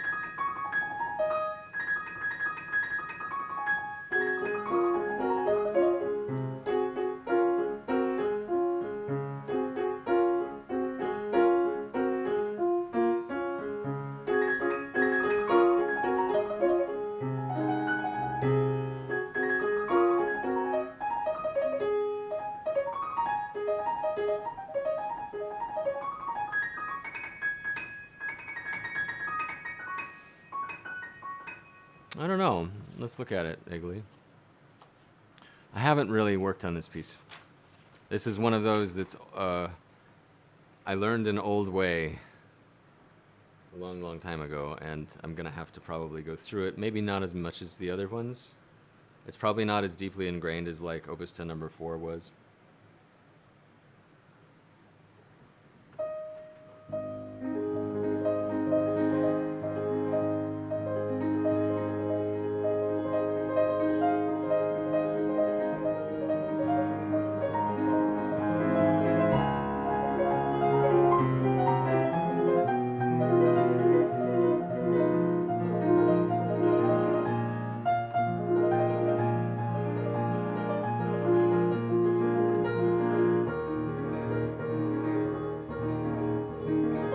I don't know. Let's look at it, Eggly. I haven't really worked on this piece. This is one of those that's, I learned an old way a long, long time ago, and I'm gonna have to probably go through it. Maybe not as much as the other ones. It's probably not as deeply ingrained as like Opus 10 number 4 was.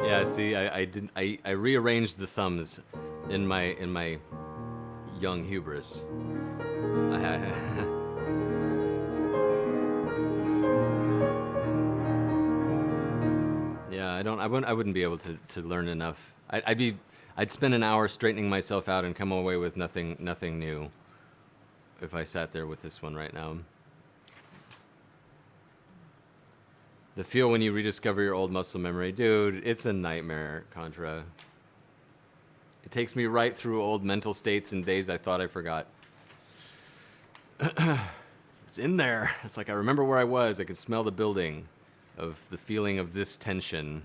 Yeah, see, I rearranged the thumbs in my young hubris. Yeah, I wouldn't be able to learn enough. I'd spend an hour straightening myself out and come away with nothing new if I sat there with this one right now. The feel when you rediscover your old muscle memory. Dude, it's a nightmare, Contra. It takes me right through old mental states and days I thought I forgot. It's in there. It's like I remember where I was. I could smell the building of the feeling of this tension.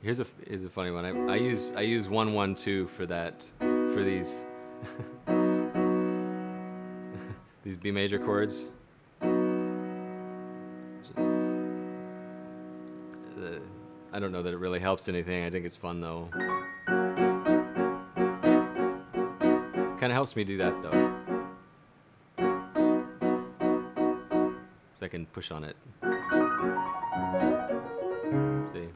Here's a funny one. I use 112 for that, for these these B major chords. I don't know that it really helps anything. I think it's fun though. Kind of helps me do that though. So I can push on it. See.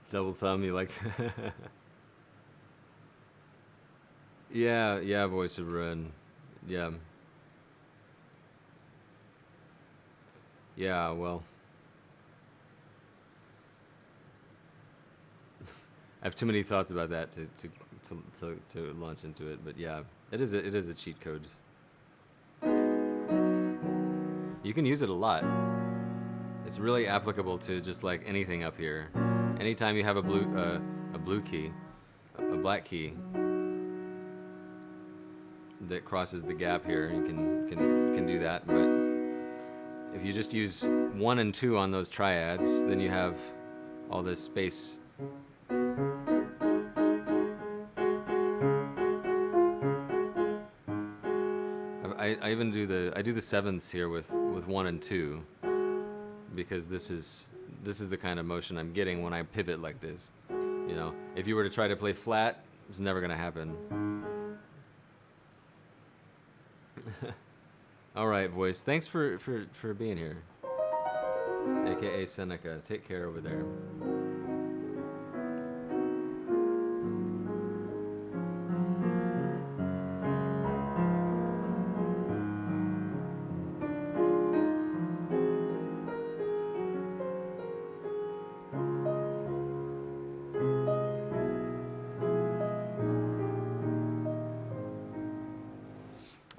Double thumb, you like? Yeah, yeah, Voice of Ruin. Yeah, yeah. Well, I have too many thoughts about that to launch into it. But yeah, it is a cheat code. You can use it a lot. It's really applicable to just like anything up here. Anytime you have a blue key, a black key that crosses the gap here, you can do that. But if you just use 1 and 2 on those triads, then you have all this space. I even do the sevenths here with 1 and 2 because this is the kind of motion I'm getting when I pivot like this. You know, if you were to try to play flat, it's never gonna happen. All right, voice. Thanks for being here, aka Seneca. Take care over there.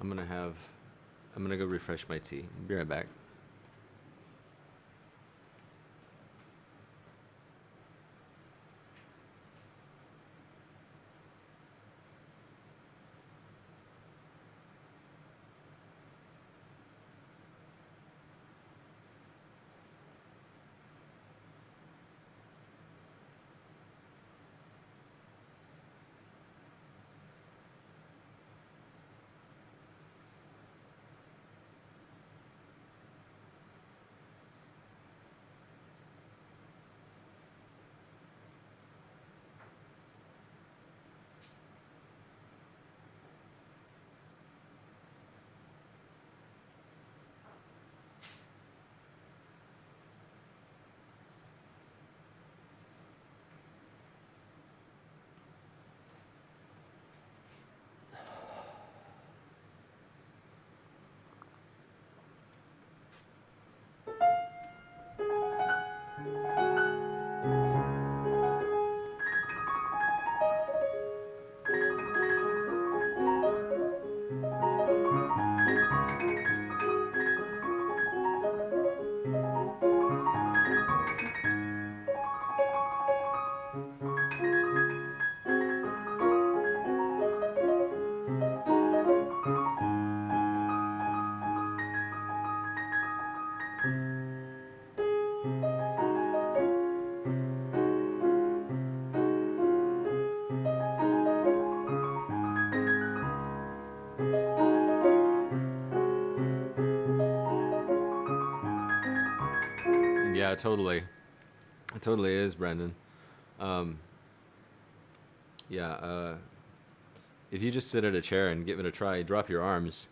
I'm gonna have I'm gonna go refresh my tea. Be right back. Yeah, totally. It totally is, Brendan. Um, yeah, if you just sit at a chair and give it a try, drop your arms,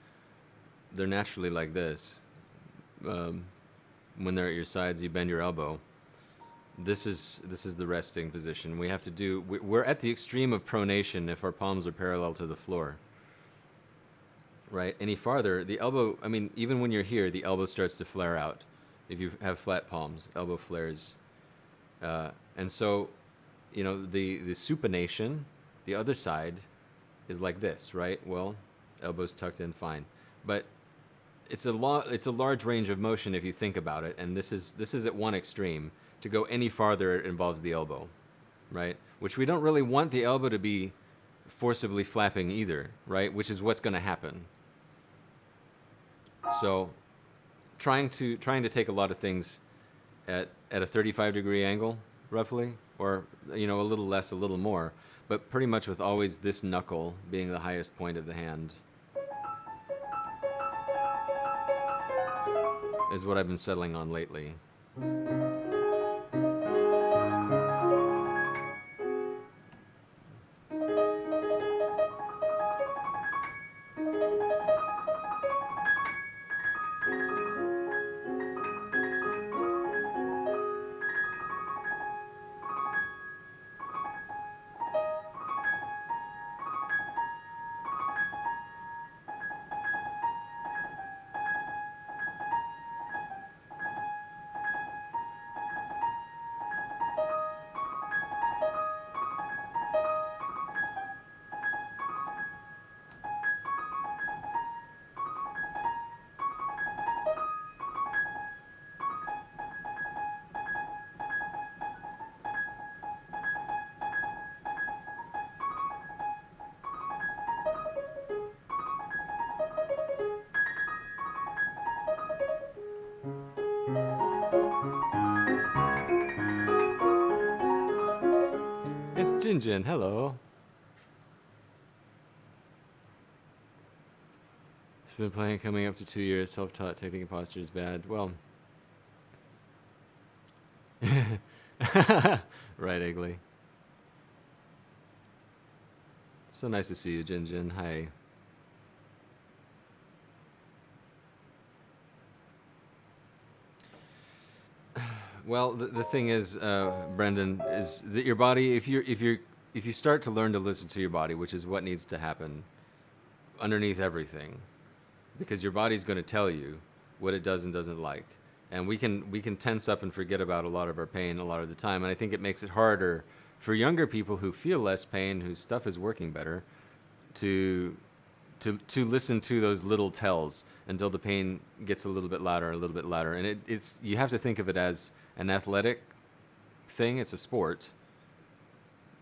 they're naturally like this. Um, when they're at your sides, you bend your elbow. This is the resting position. We have to do. We're at the extreme of pronation if our palms are parallel to the floor. Right. Any farther, the elbow. I mean, even when you're here, the elbow starts to flare out. If you have flat palms, elbow flares, and so, you know, the supination, the other side, is like this, right? Well, elbows tucked in, fine, but it's a large range of motion if you think about it, and this is at one extreme. To go any farther, it involves the elbow, right? Which we don't really want the elbow to be forcibly flapping either, right? Which is what's going to happen. So, trying to take a lot of things at a 35-degree angle, roughly, or you know, a little less, a little more, but pretty much with always this knuckle being the highest point of the hand is what I've been settling on lately. it's Jinjin. Hello. He's been playing coming up to 2 years. Self-taught technique and posture is bad. Well. Right, Eggly. So nice to see you, Jinjin. Hi. Well, the thing is, Brendan, is that your body, if you start to learn to listen to your body, which is what needs to happen underneath everything, because your body's going to tell you what it does and doesn't like. And we can tense up and forget about a lot of our pain a lot of the time. And I think it makes it harder for younger people who feel less pain, whose stuff is working better, to listen to those little tells until the pain gets a little bit louder, And it's you have to think of it as an athletic thing. It's a sport.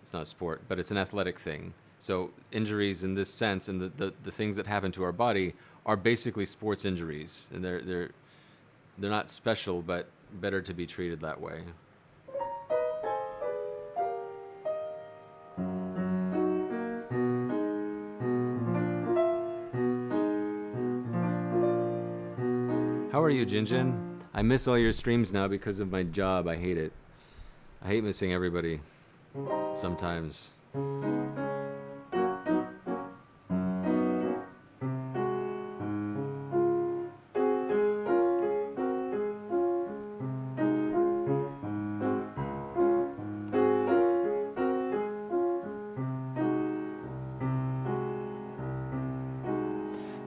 It's not a sport, but it's an athletic thing. So injuries in this sense and the things that happen to our body are basically sports injuries. And they're not special, but better to be treated that way. How are you, Jinjin? I miss all your streams now because of my job. I hate it. I hate missing everybody sometimes.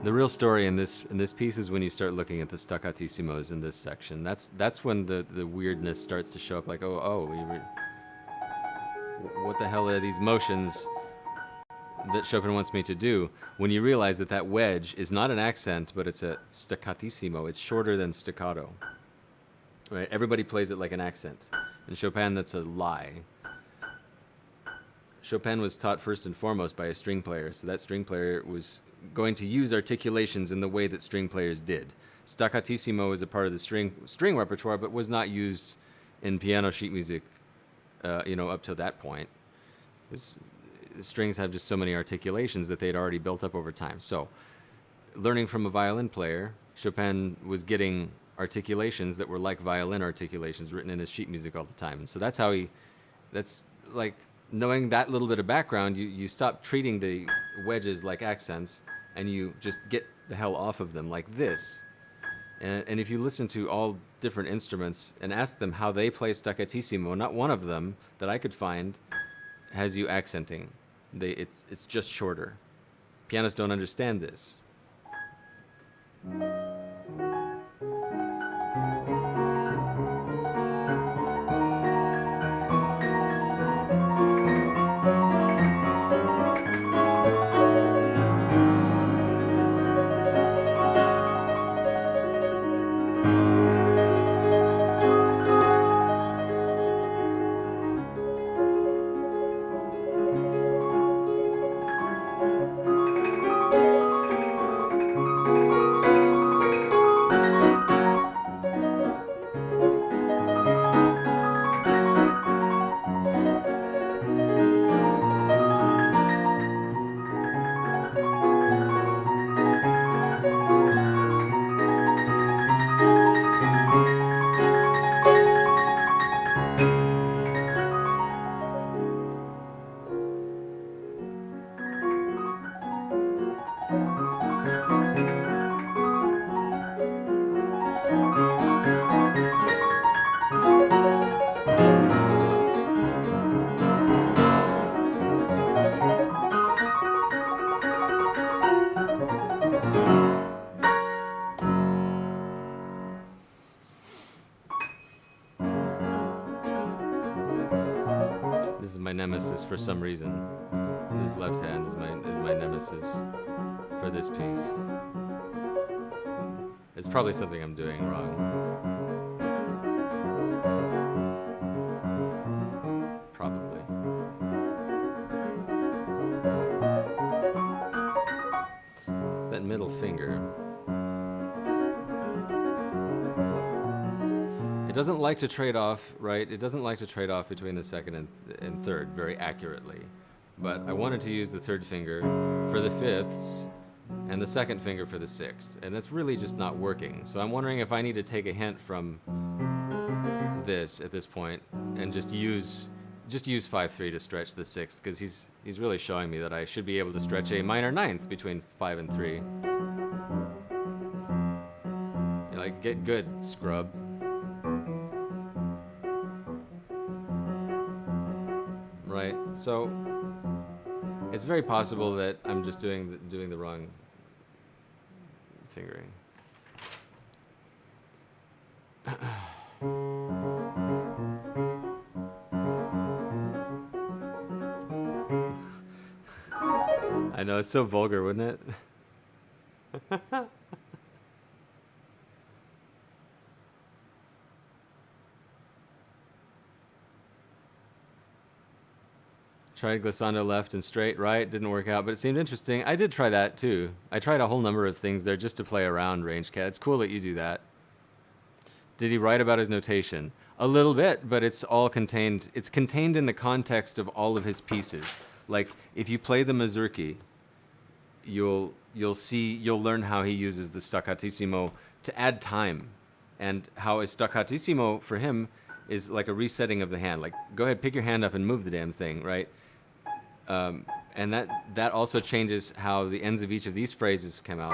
The real story in this piece is when you start looking at the staccatissimo in this section. That's when the weirdness starts to show up. Like, what the hell are these motions that Chopin wants me to do? When you realize that wedge is not an accent, but it's a staccatissimo. It's shorter than staccato. Right? Everybody plays it like an accent. In Chopin, that's a lie. Chopin was taught first and foremost by a string player, so that string player was going to use articulations in the way that string players did. Staccatissimo is a part of the string repertoire, but was not used in piano sheet music, up to that point. Strings have just so many articulations that they'd already built up over time. So, learning from a violin player, Chopin was getting articulations that were like violin articulations written in his sheet music all the time. And so that's how that's like, knowing that little bit of background, you stop treating the wedges like accents, and you just get the hell off of them like this. And if you listen to all different instruments and ask them how they play staccatissimo, not one of them that I could find has you accenting. It's just shorter. Pianists don't understand this. This is my nemesis for some reason. This left hand is my nemesis for this piece. It's probably something I'm doing wrong. Probably. It's that middle finger. It doesn't like to trade off, right? It doesn't like to trade off between the second and third very accurately. But I wanted to use the third finger for the fifths and the second finger for the sixths, and that's really just not working. So I'm wondering if I need to take a hint from this at this point and just use 5-3 to stretch the sixth, because he's really showing me that I should be able to stretch a minor ninth between 5 and 3. You're like, get good, scrub. Right, so it's very possible that I'm just doing the wrong fingering. I know, it's so vulgar, wouldn't it? Tried glissando left and straight right, didn't work out, but it seemed interesting. I did try that too. I tried a whole number of things there just to play around Range Cat. It's cool that you do that. Did he write about his notation? A little bit, but it's all contained. It's contained in the context of all of his pieces. Like, if you play the Mazurki, you'll learn how he uses the staccatissimo to add time, and how a staccatissimo for him is like a resetting of the hand. Like, go ahead, pick your hand up and move the damn thing, right? And that also changes how the ends of each of these phrases come out.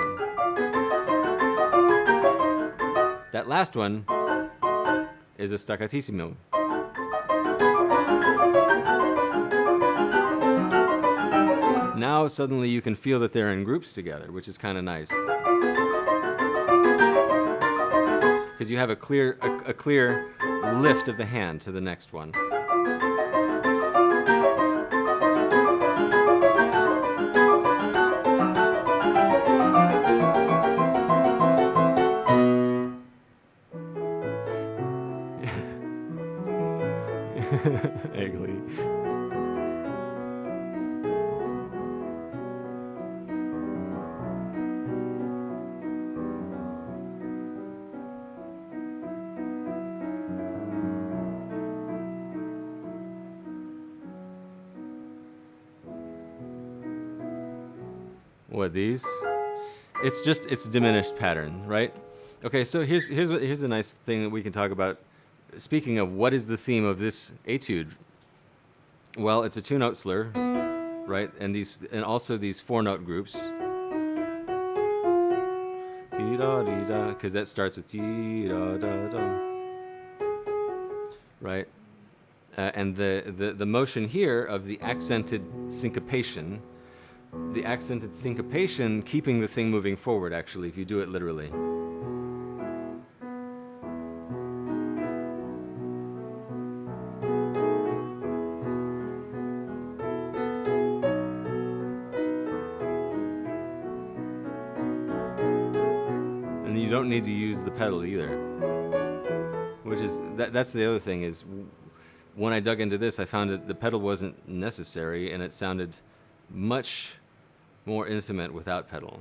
That last one is a staccatissimo. Now suddenly you can feel that they're in groups together, which is kind of nice. Because you have a clear lift of the hand to the next one. Eggley. What, these? It's diminished pattern, right? Okay, so here's a nice thing that we can talk about. Speaking of what is the theme of this etude, well, it's a 2-note slur, right? And also these 4-note groups. Dee-da-dee-da, because that starts with dee-da-da-da, right? And the motion here of the accented syncopation, keeping the thing moving forward, actually, if you do it literally. You don't need to use the pedal either, which is that's the other thing, is when I dug into this, I found that the pedal wasn't necessary, and it sounded much more intimate without pedal.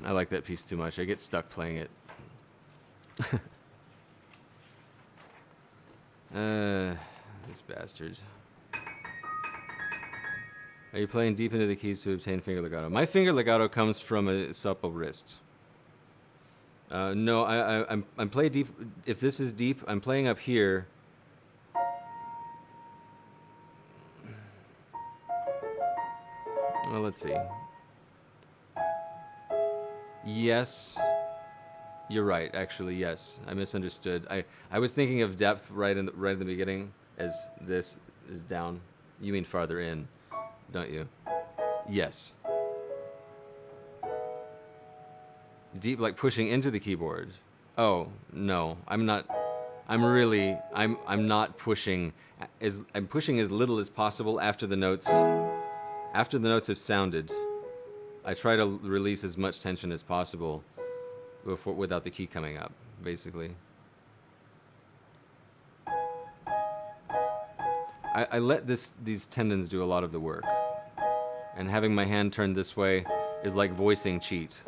I like that piece too much. I get stuck playing it. This bastard. Are you playing deep into the keys to obtain finger legato? My finger legato comes from a supple wrist. No, I'm playing deep. If this is deep, I'm playing up here. Well, let's see. Yes, you're right. Actually, yes, I misunderstood. I was thinking of depth right in the beginning, as this is down. You mean farther in, don't you? Yes. Deep, like pushing into the keyboard. Oh no, I'm not. I'm not pushing. I'm pushing as little as possible after the notes. after the notes have sounded, I try to release as much tension as possible without the key coming up, basically. I let these tendons do a lot of the work. And having my hand turned this way is like voicing cheat.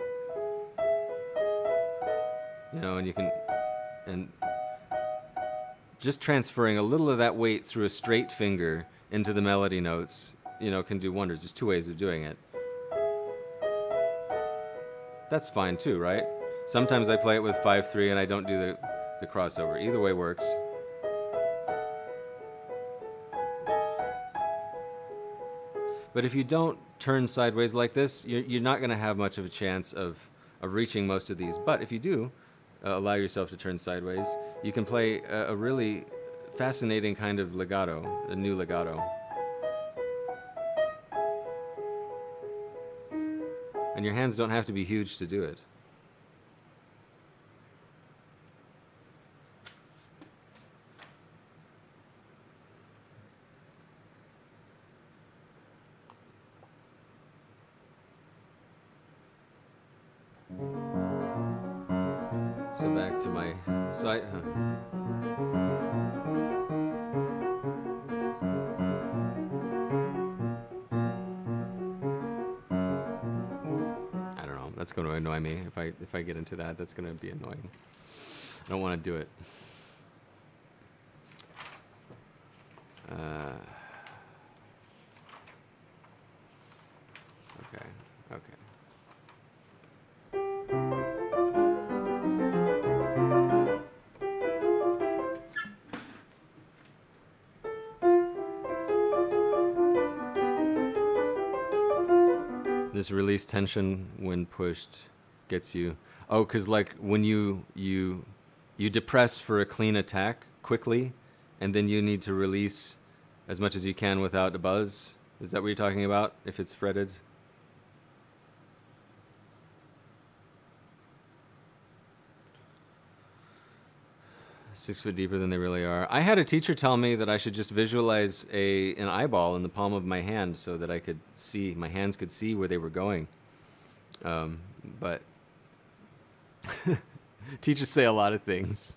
You know, and you can, and just transferring a little of that weight through a straight finger into the melody notes, you know, can do wonders. There's two ways of doing it. That's fine too, right? Sometimes I play it with 5/3 and I don't do the crossover. Either way works. But if you don't turn sideways like this, you're not going to have much of a chance of reaching most of these. But if you do allow yourself to turn sideways, you can play a really fascinating kind of legato, a new legato. And your hands don't have to be huge to do it. So back to my, I don't know, that's going to annoy me. If I get into that, that's going to be annoying. I don't want to do it. Okay. This release tension when pushed gets you. Oh, because like when you depress for a clean attack quickly, and then you need to release as much as you can without a buzz. Is that what you're talking about? If it's fretted. 6 foot deeper than they really are. I had a teacher tell me that I should just visualize an eyeball in the palm of my hand so that I could see, my hands could see where they were going. But teachers say a lot of things.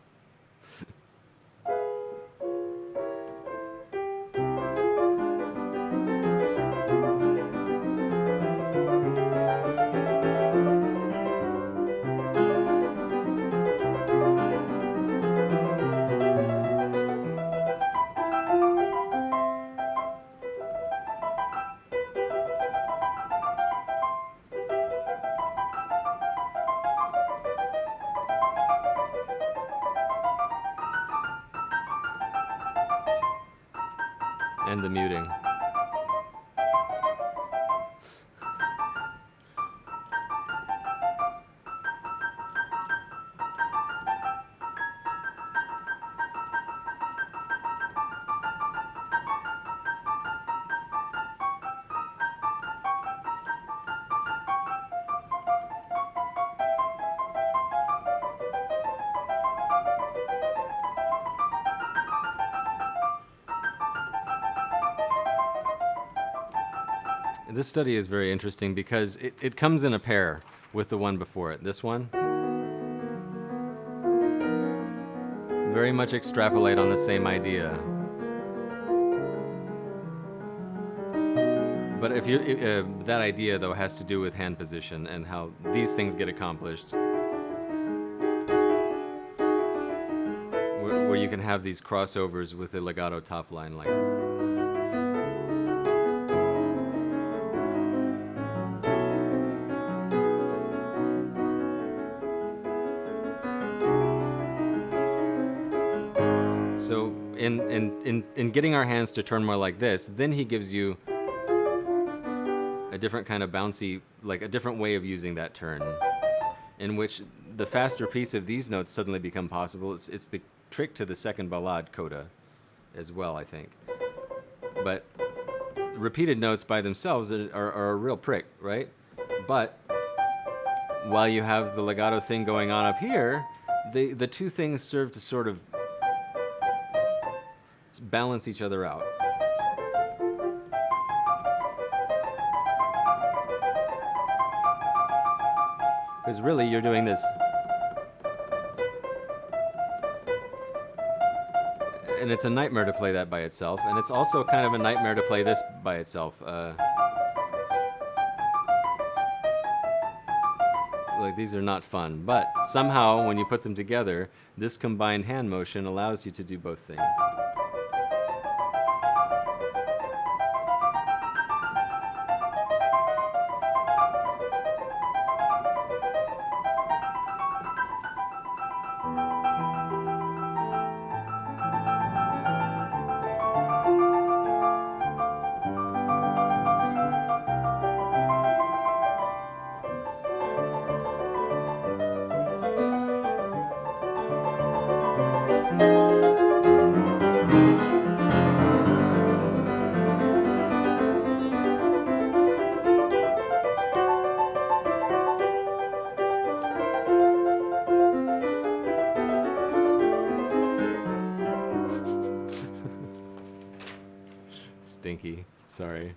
And the muting. This study is very interesting because it comes in a pair with the one before it. This one, very much extrapolate on the same idea. But if you that idea though has to do with hand position and how these things get accomplished, where you can have these crossovers with the legato top line like. So in getting our hands to turn more like this, then he gives you a different kind of bouncy, like a different way of using that turn, in which the faster piece of these notes suddenly become possible. It's the trick to the second ballade coda as well, I think. But repeated notes by themselves are a real prick, right? But while you have the legato thing going on up here, the two things serve to sort of balance each other out. Because really, you're doing this. And it's a nightmare to play that by itself, and it's also kind of a nightmare to play this by itself. Like, these are not fun, but somehow when you put them together, this combined hand motion allows you to do both things. Stinky. Sorry.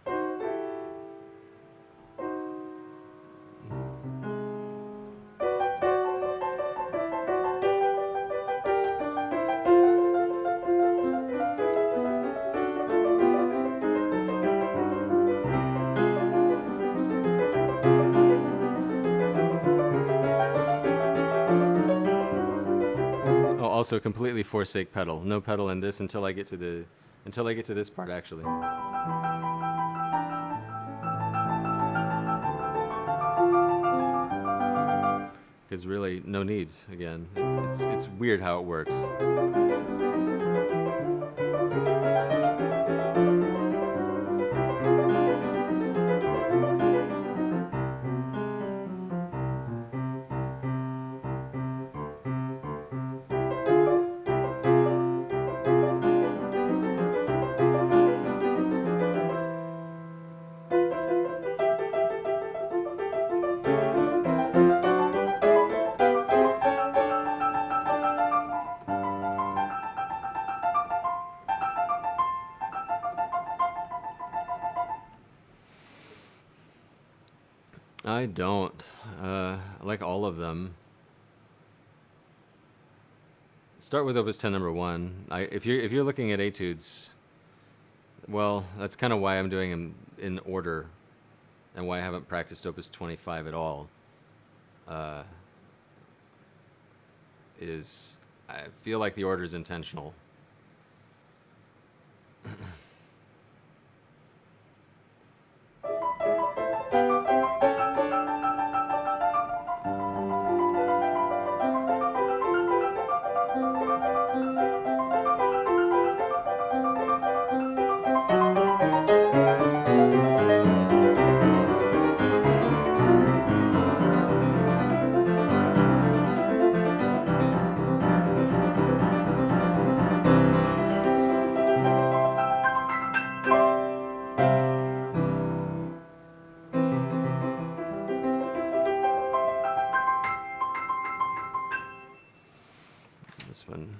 Oh, also completely forsake pedal. No pedal in this until I get to this part actually. Because really, no need. Again, it's weird how it works. I don't. I like all of them. Start with Opus 10 number 1. If you're looking at etudes, well, that's kind of why I'm doing them in order, and why I haven't practiced Opus 25 at all. Is I feel like the order is intentional. This one.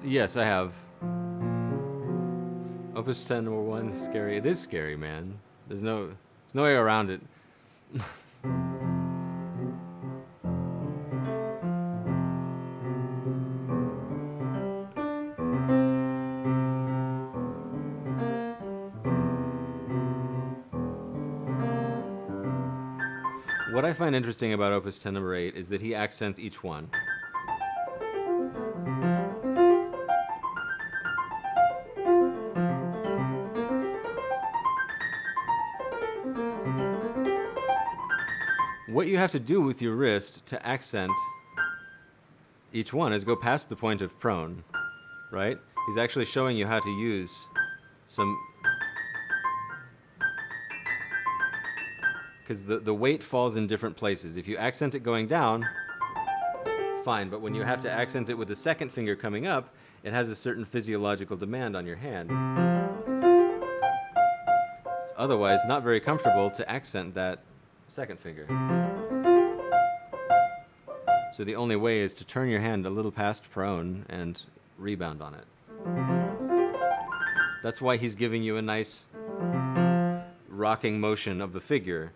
Yes, I have. Opus 10 number 1 is scary. It is scary, man. There's no way around it. What I find interesting about Opus 10 number 8 is that he accents each one. What you have to do with your wrist to accent each one is go past the point of prone, right? He's actually showing you how to use some, because the weight falls in different places. If you accent it going down, fine, but when you have to accent it with the second finger coming up, it has a certain physiological demand on your hand. It's otherwise not very comfortable to accent that second finger. So the only way is to turn your hand a little past prone and rebound on it. That's why he's giving you a nice rocking motion of the figure.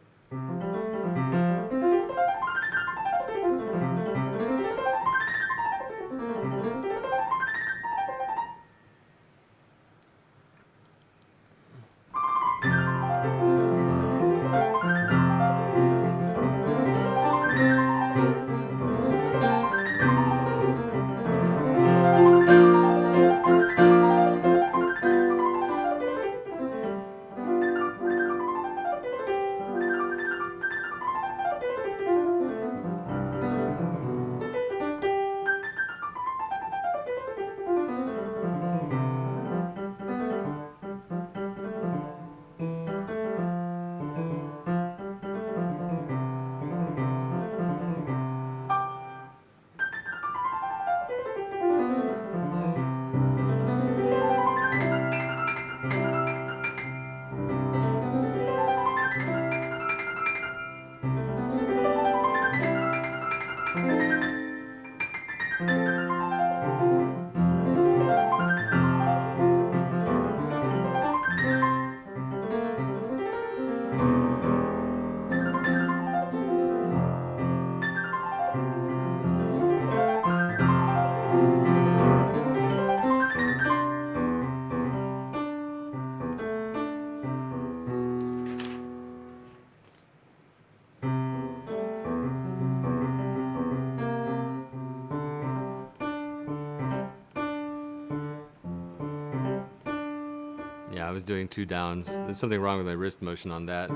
Yeah, I was doing 2 downs. There's something wrong with my wrist motion on that.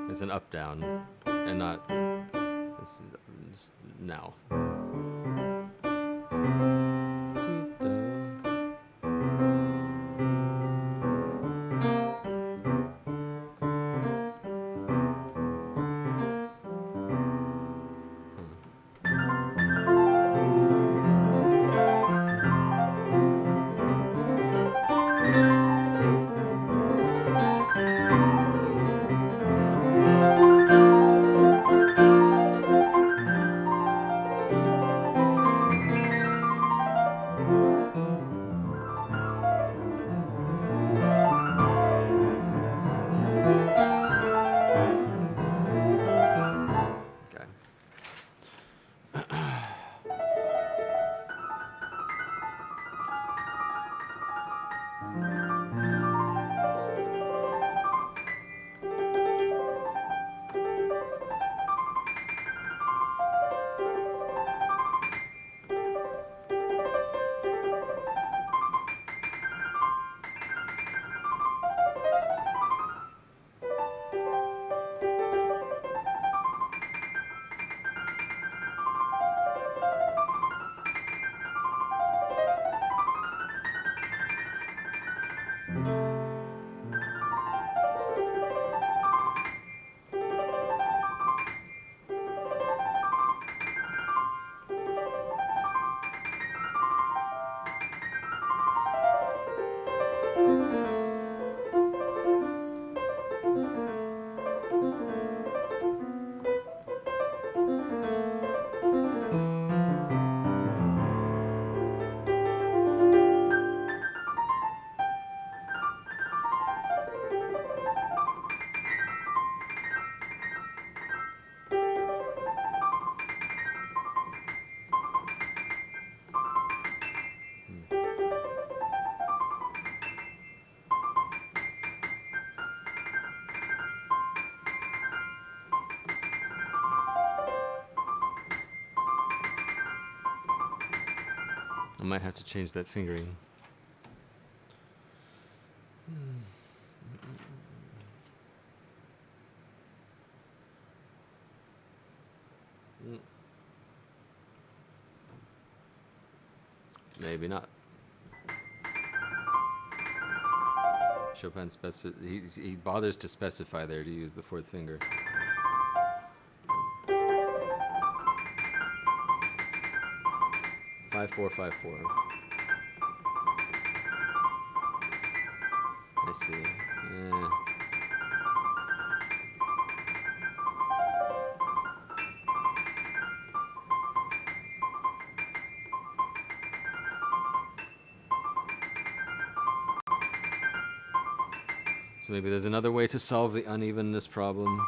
It's an up down, and not. It's just now. I might have to change that fingering. Maybe not. Chopin he bothers to specify there to use the fourth finger. 5-4-5-4. I see. Yeah. So maybe there's another way to solve the unevenness problem.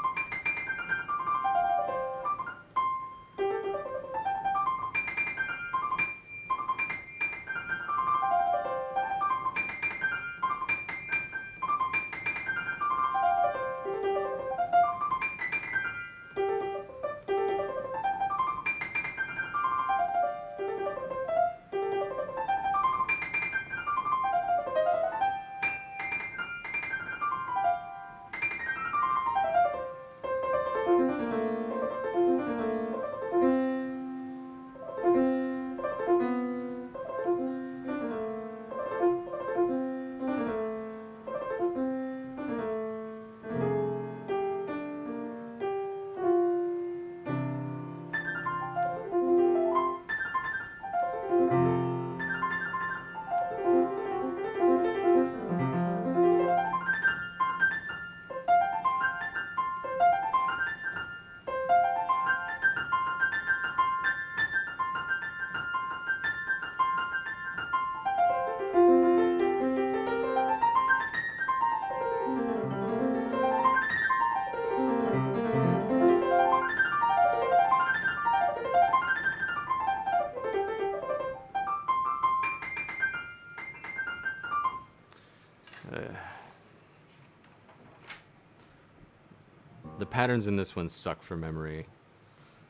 The patterns in this one suck for memory.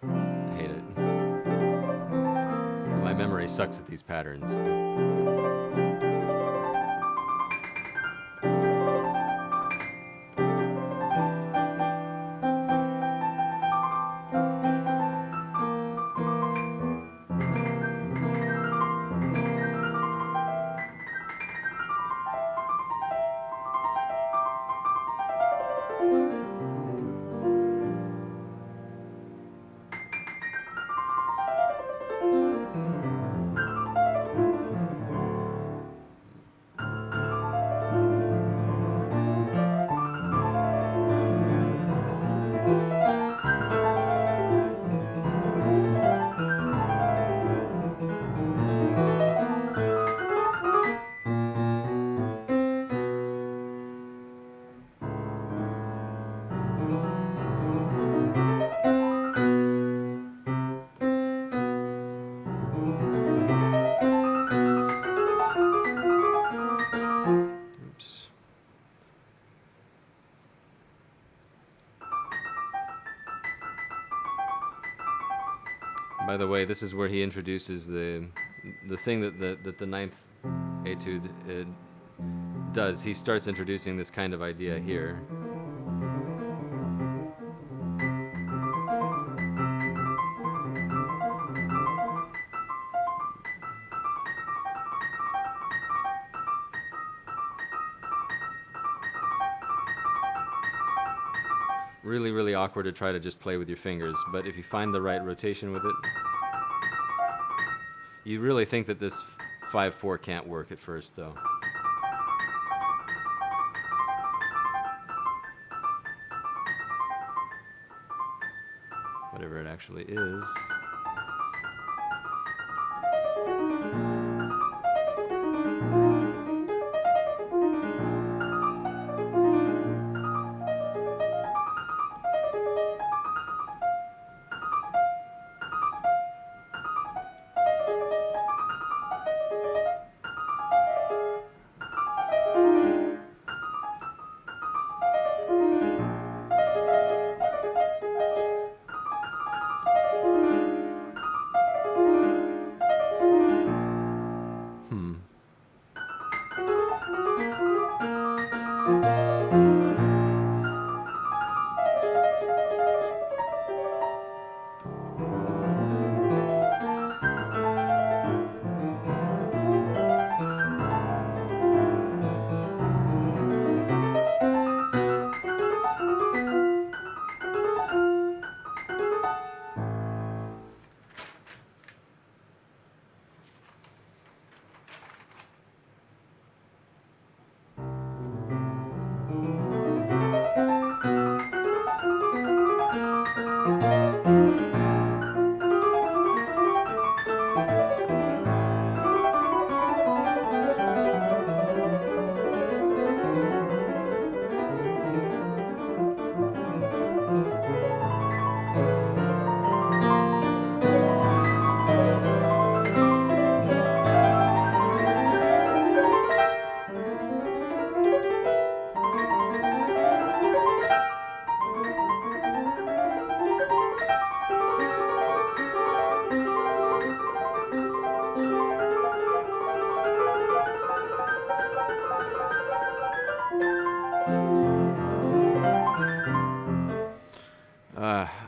I hate it. My memory sucks at these patterns. By the way, this is where he introduces the thing that the ninth etude does. He starts introducing this kind of idea here. Really, really awkward to try to just play with your fingers, but if you find the right rotation with it, you really think that this 5-4 can't work at first, though. Whatever it actually is.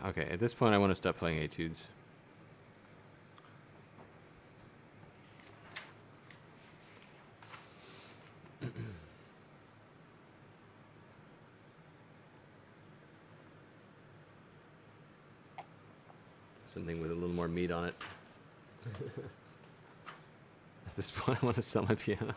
Okay, at this point I want to stop playing etudes. Something with a little more meat on it. At this point I want to sell my piano.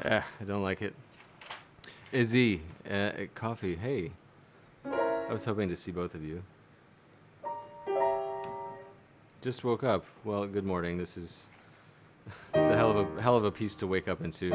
I don't like it. Izzy, coffee. Hey, I was hoping to see both of you. Just woke up. Well, good morning. This is it's a hell of a piece to wake up into.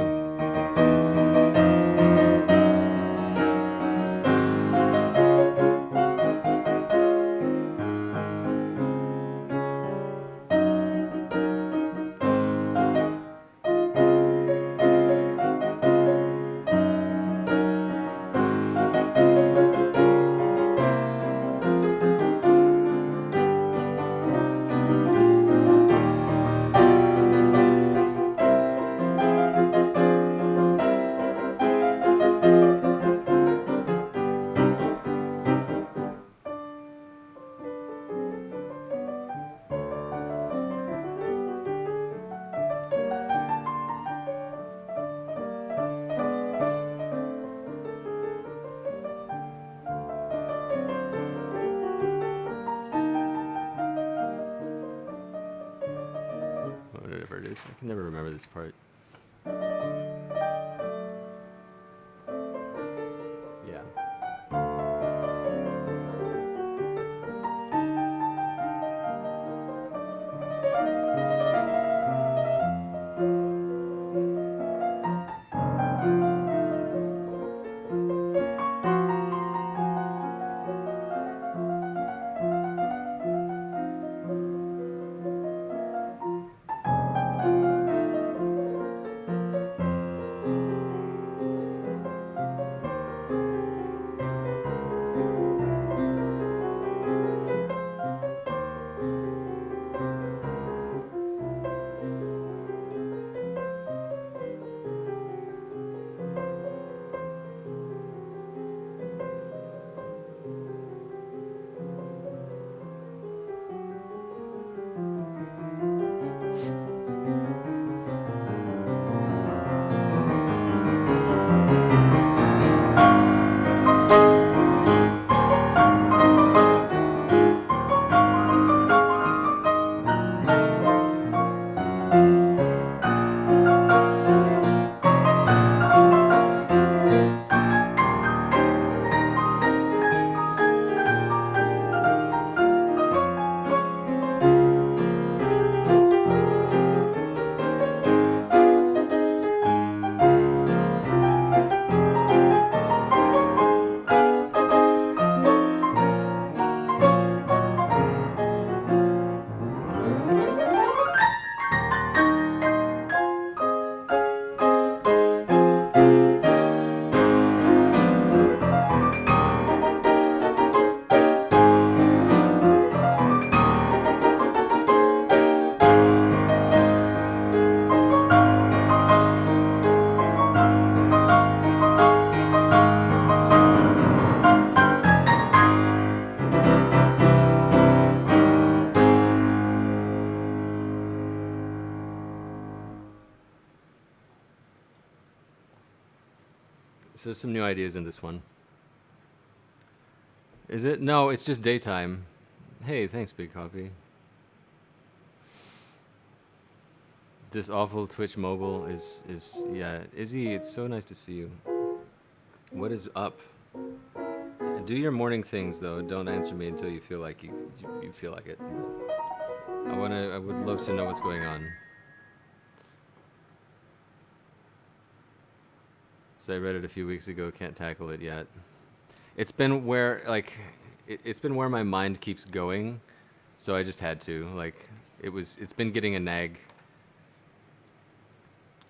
Whatever it is, I can never remember this part. Yeah. So some new ideas in this one. Is it? No, it's just daytime. Hey, thanks, Big Coffee. This awful Twitch mobile is yeah. Izzy, it's so nice to see you. What is up? Do your morning things though. Don't answer me until you feel like you feel like it. I would love to know what's going on. So I read it a few weeks ago, can't tackle it yet. It's been where, like, it's been where my mind keeps going, so I just had to, like, it's been getting a nag.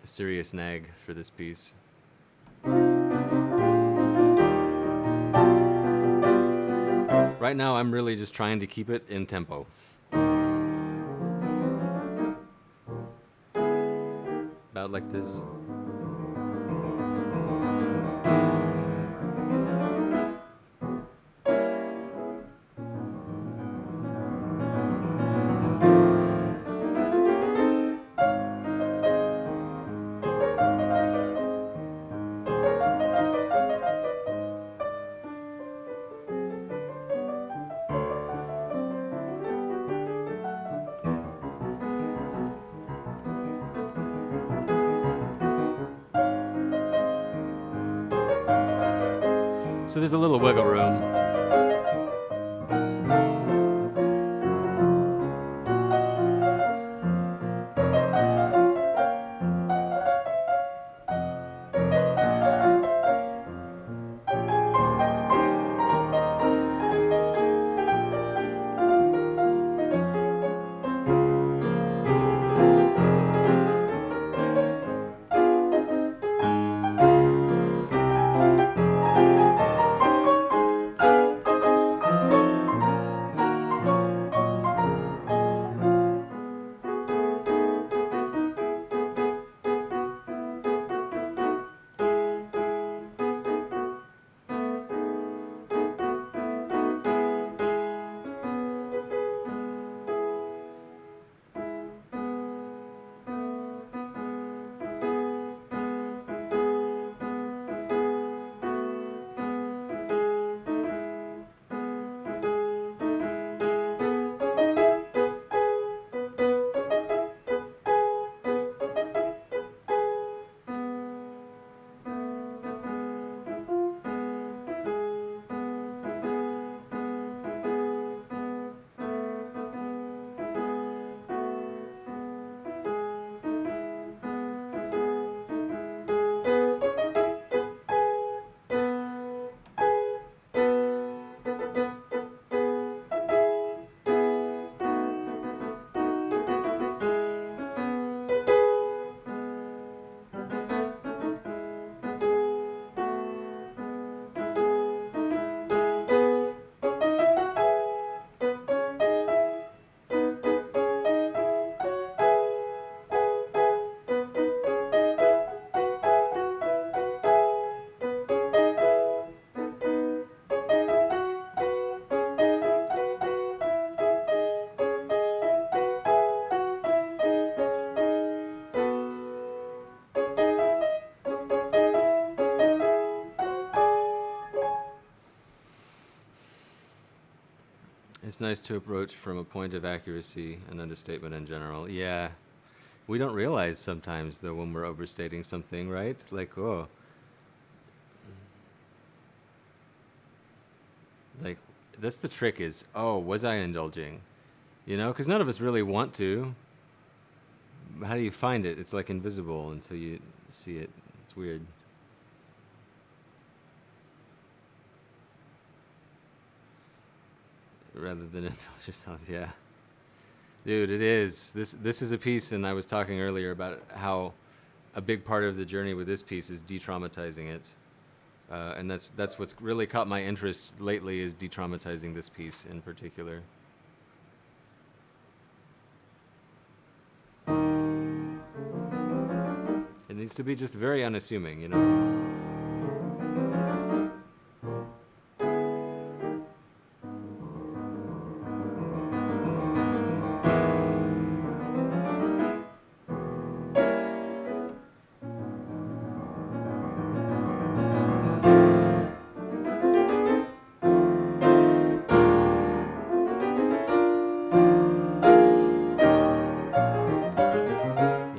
A serious nag for this piece. Right now, I'm really just trying to keep it in tempo. About like this. So there's a little wiggle room. It's nice to approach from a point of accuracy and understatement in general. Yeah. We don't realize sometimes, though, when we're overstating something, right? Like, oh. Like, that's the trick is, oh, was I indulging? You know? Because none of us really want to. How do you find it? It's like invisible until you see it. It's weird. Rather than indulge yourself, yeah. Dude, it is. This is a piece, and I was talking earlier about how a big part of the journey with this piece is de-traumatizing it. And that's what's really caught my interest lately is de-traumatizing this piece in particular. It needs to be just very unassuming, you know?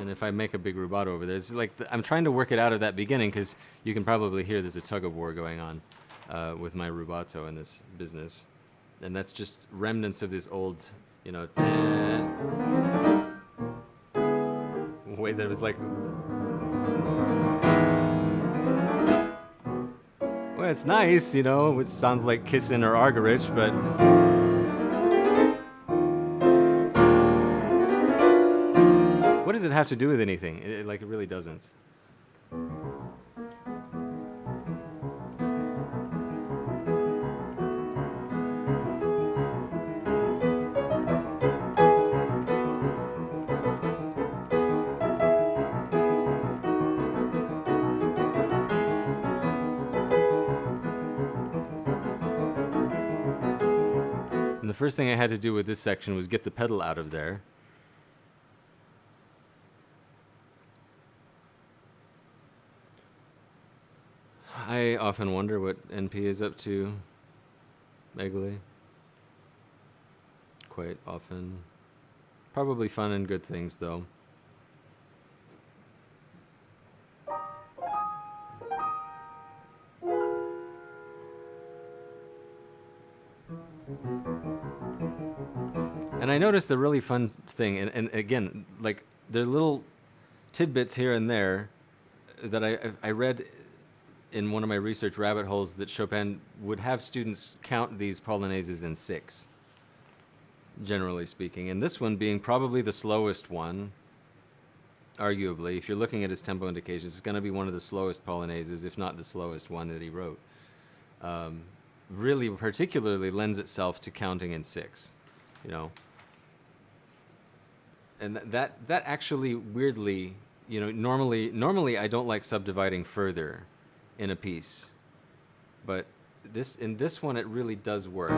If I make a big rubato over there, it's like I'm trying to work it out of that beginning because you can probably hear there's a tug of war going on with my rubato in this business, and that's just remnants of this old, you know, way that it was like. Well, it's nice, you know. It sounds like Kissin or Argerich, but. What does it have to do with anything? It really doesn't. And the first thing I had to do with this section was get the pedal out of there. I often wonder what NP is up to, Megali. Quite often. Probably fun and good things, though. And I noticed the really fun thing, and again, like there are little tidbits here and there that I read in one of my research rabbit holes that Chopin would have students count these polonaises in 6, generally speaking. And this one being probably the slowest one, arguably. If you're looking at his tempo indications, it's going to be one of the slowest polonaises, if not the slowest one that he wrote. Really particularly lends itself to counting in 6, you know. And that actually weirdly, you know, normally I don't like subdividing further in a piece, but in this one it really does work.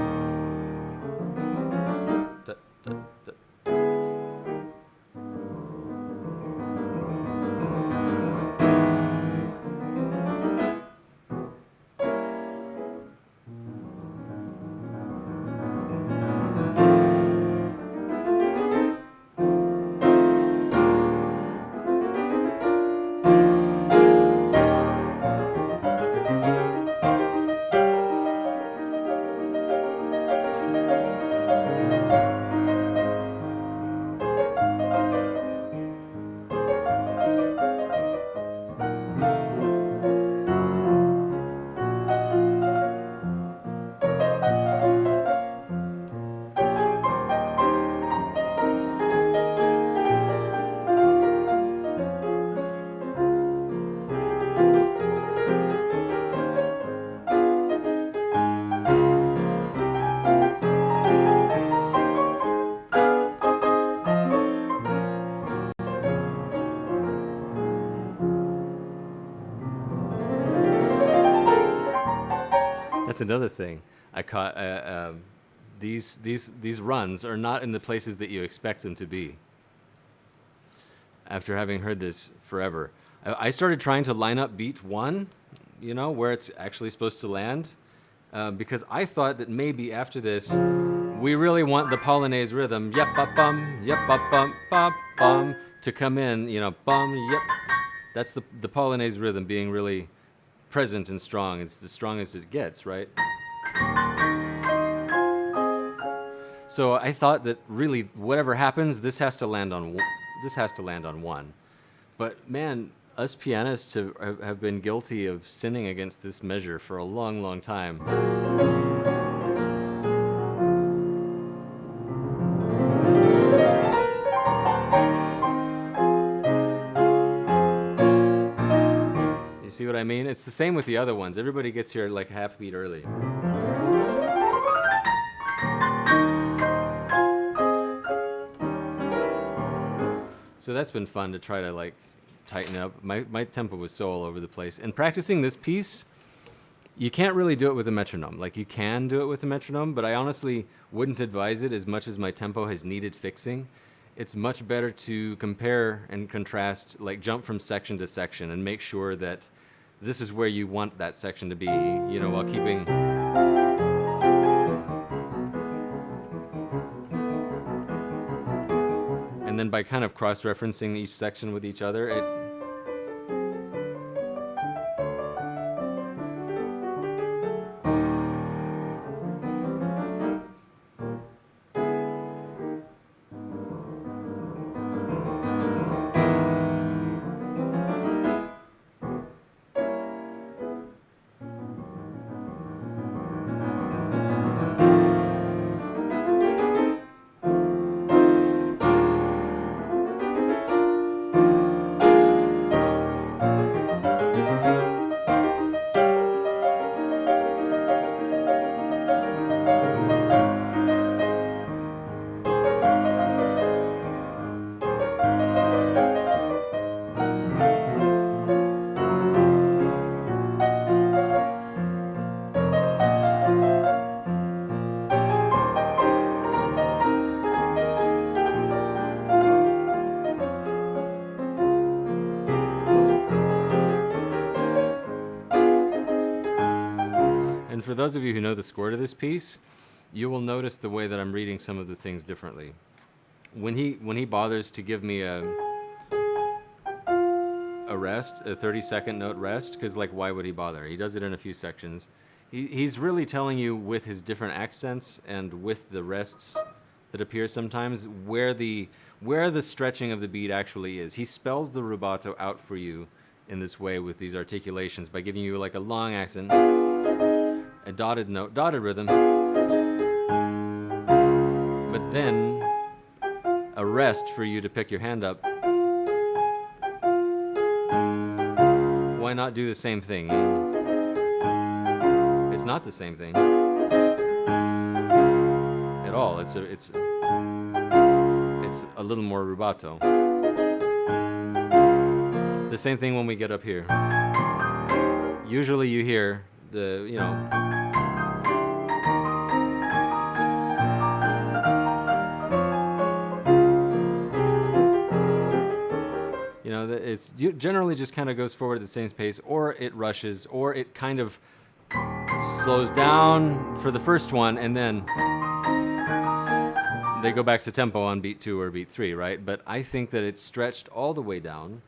Da, da, da. That's another thing I caught. These runs are not in the places that you expect them to be. After having heard this forever, I started trying to line up beat 1, you know, where it's actually supposed to land, because I thought that maybe after this, we really want the Polonaise rhythm, yep bum, bum, to come in, you know, bum, yep. That's the Polonaise rhythm being really present and strong. It's the strongest it gets, right? So I thought that really, whatever happens, this has to land on 1. But man, us pianists have been guilty of sinning against this measure for a long, long time. You see what I mean? It's the same with the other ones. Everybody gets here like half beat early. So that's been fun to try to like tighten up. My tempo was so all over the place. And practicing this piece, you can't really do it with a metronome. Like you can do it with a metronome, but I honestly wouldn't advise it as much as my tempo has needed fixing. It's much better to compare and contrast, like jump from section to section and make sure that this is where you want that section to be, you know, while keeping... And then by kind of cross-referencing each section with each other, it... And for those of you who know the score to this piece, you will notice the way that I'm reading some of the things differently. When he bothers to give me a rest, a 30-second note rest, because like why would he bother? He does it in a few sections. He's really telling you with his different accents and with the rests that appear sometimes where the stretching of the beat actually is. He spells the rubato out for you in this way with these articulations by giving you like a long accent, a dotted note, dotted rhythm, but then a rest for you to pick your hand up. Why not do the same thing? It's not the same thing at all. It's a little more rubato. The same thing when we get up here. Usually you hear the, it's generally just kind of goes forward at the same pace, or it rushes, or it kind of slows down for the first one, and then they go back to tempo on beat 2 or beat 3, right? But I think that it's stretched all the way down.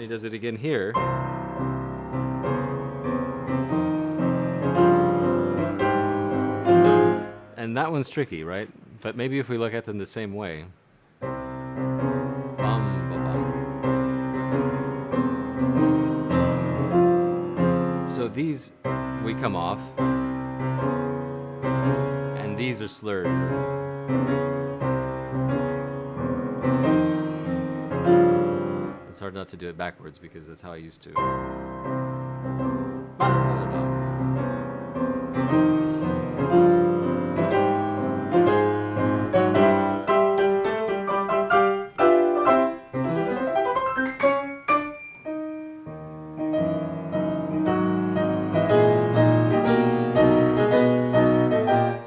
Does it again here. And that one's tricky, right? But maybe if we look at them the same way. Bum, bum, bum. So these we come off, and these are slurred. It's hard not to do it backwards because that's how I used to.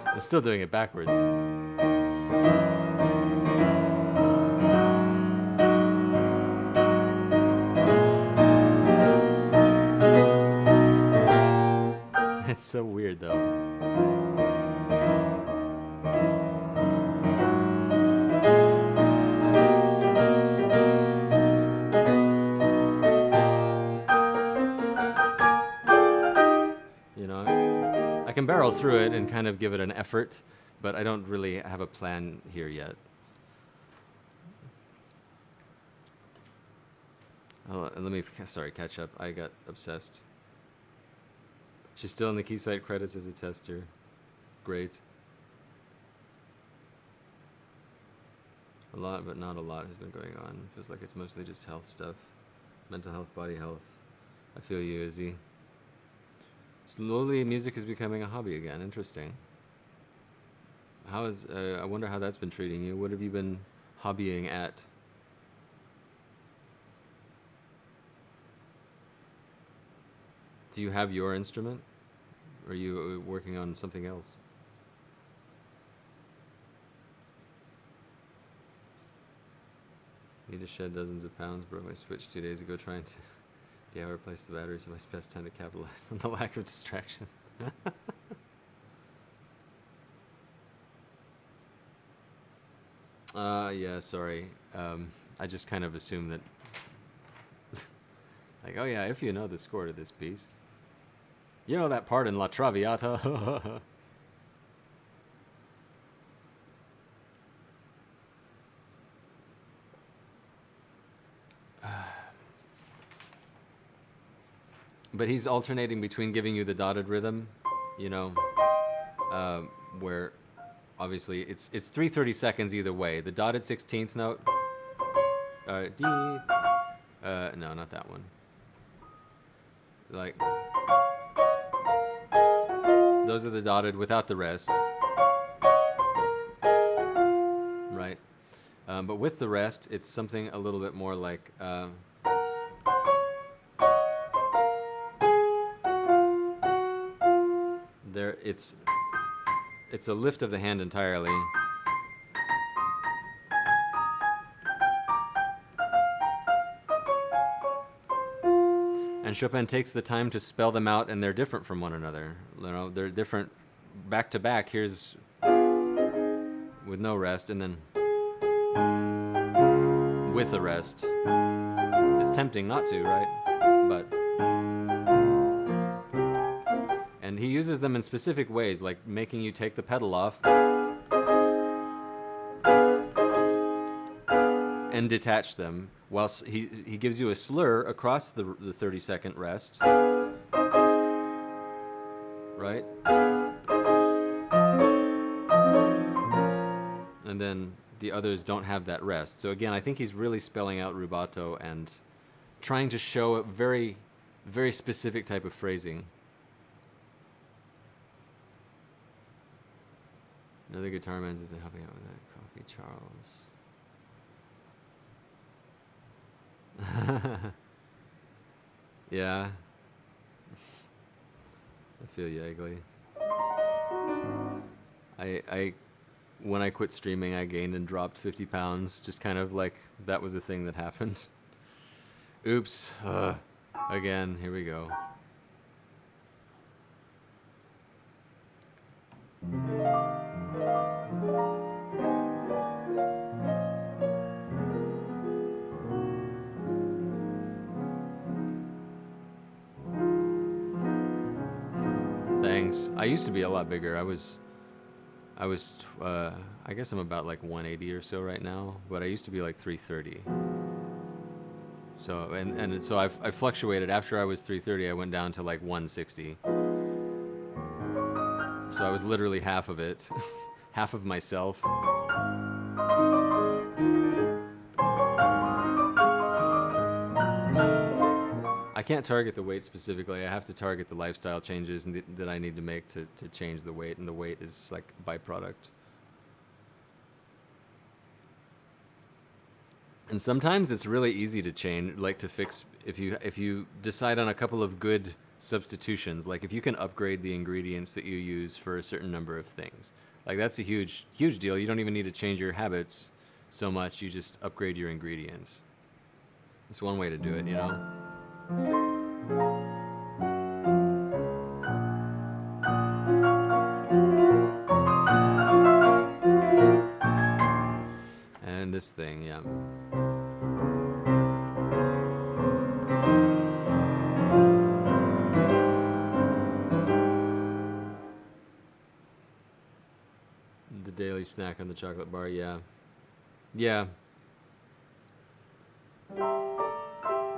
I'm still doing it backwards. It's so weird though. I can barrel through it and kind of give it an effort, but I don't really have a plan here yet. Oh, let me, catch up. I got obsessed. She's still in the Keysight credits as a tester. Great. A lot, but not a lot has been going on. Feels like it's mostly just health stuff. Mental health, body health. I feel you, Izzy. Slowly, music is becoming a hobby again. Interesting. I wonder how that's been treating you. What have you been hobbying at? Do you have your instrument? Or are you working on something else? Need to shed dozens of pounds. Broke my Switch 2 days ago trying to DIY replace the battery, so my best time to capitalize on the lack of distraction. Yeah, sorry. I just kind of assumed that like, oh yeah, if you know the score to this piece. You know that part in La Traviata? But he's alternating between giving you the dotted rhythm, you know, where obviously it's 3/32 either way. The dotted 16th note, D, no, not that one. Like, those are the dotted without the rest, right? But with the rest, it's something a little bit more like. There, it's a lift of the hand entirely. And Chopin takes the time to spell them out, and they're different from one another. You know, they're different back to back. Here's with no rest, and then with a rest. It's tempting not to, right? But and he uses them in specific ways, like making you take the pedal off and detach them, whilst he gives you a slur across the 30-second rest, right? And then the others don't have that rest. So again, I think he's really spelling out rubato and trying to show a very, very specific type of phrasing. Another guitar man has been helping out with that. Coffee Charles. Yeah. I feel you, Egley. I when I quit streaming, I gained and dropped 50 pounds. Just kind of like that was a thing that happened. Oops. Again, here we go. Thanks. I used to be a lot bigger. I guess I'm about like 180 or so right now, but I used to be like 330. So so I fluctuated. After I was 330, I went down to like 160. So I was literally half of it, half of myself. I can't target the weight specifically. I have to target the lifestyle changes that I need to make to change the weight, and the weight is like a byproduct. And sometimes it's really easy to change, like to fix if you decide on a couple of good substitutions. Like if you can upgrade the ingredients that you use for a certain number of things, like that's a huge deal. You don't even need to change your habits so much. You just upgrade your ingredients. It's one way to do it, you know. And this thing, yeah. The daily snack on the chocolate bar, yeah. Yeah.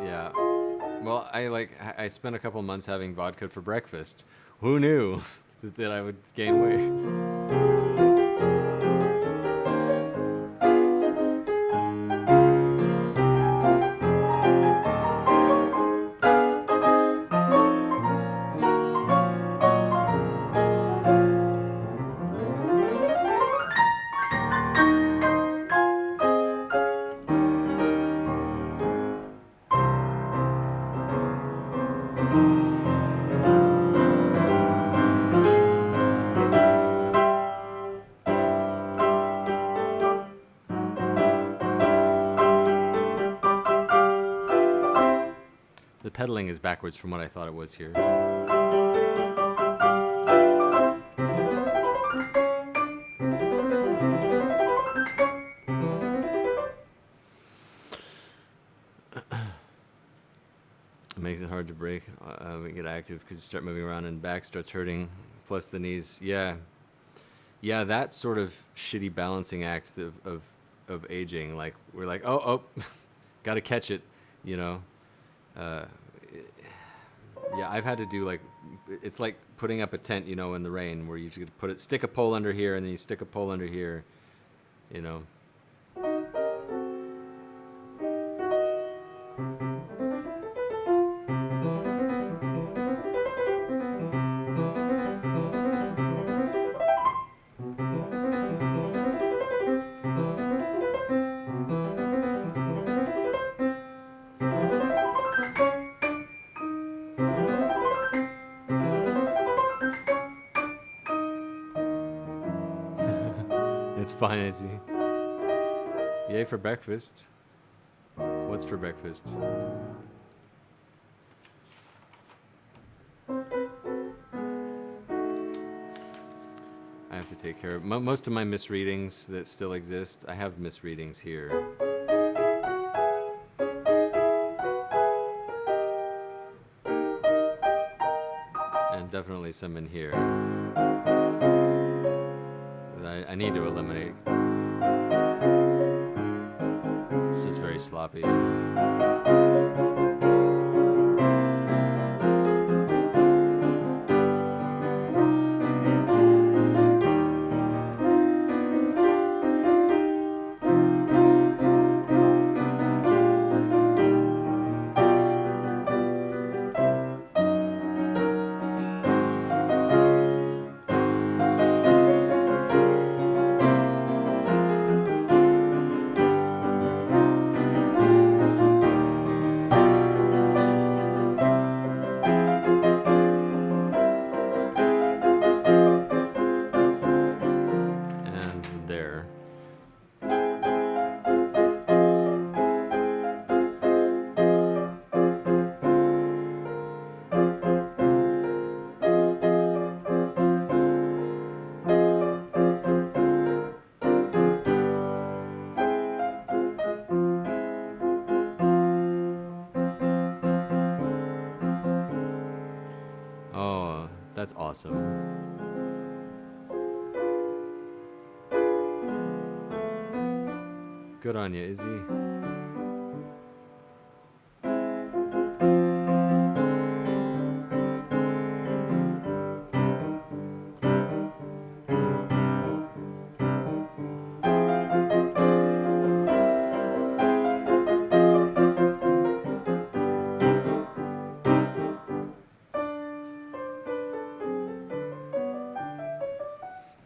Yeah. Well, I spent a couple months having vodka for breakfast. Who knew that I would gain weight? The pedaling is backwards from what I thought it was here. It makes it hard to break. break, we get active because you start moving around and back starts hurting, plus the knees. Yeah, yeah, that sort of shitty balancing act of aging. Like we're like, oh, got to catch it, you know. Uh, yeah, I've had to do like, it's like putting up a tent, you know, in the rain, where you just stick a pole under here, and then you stick a pole under here, you know. It's fine, I see. Yay for breakfast. What's for breakfast? I have to take care of most of my misreadings that still exist. I have misreadings here. And definitely some in here that I need to eliminate. It's just very sloppy. That's awesome. Good on you, Izzy.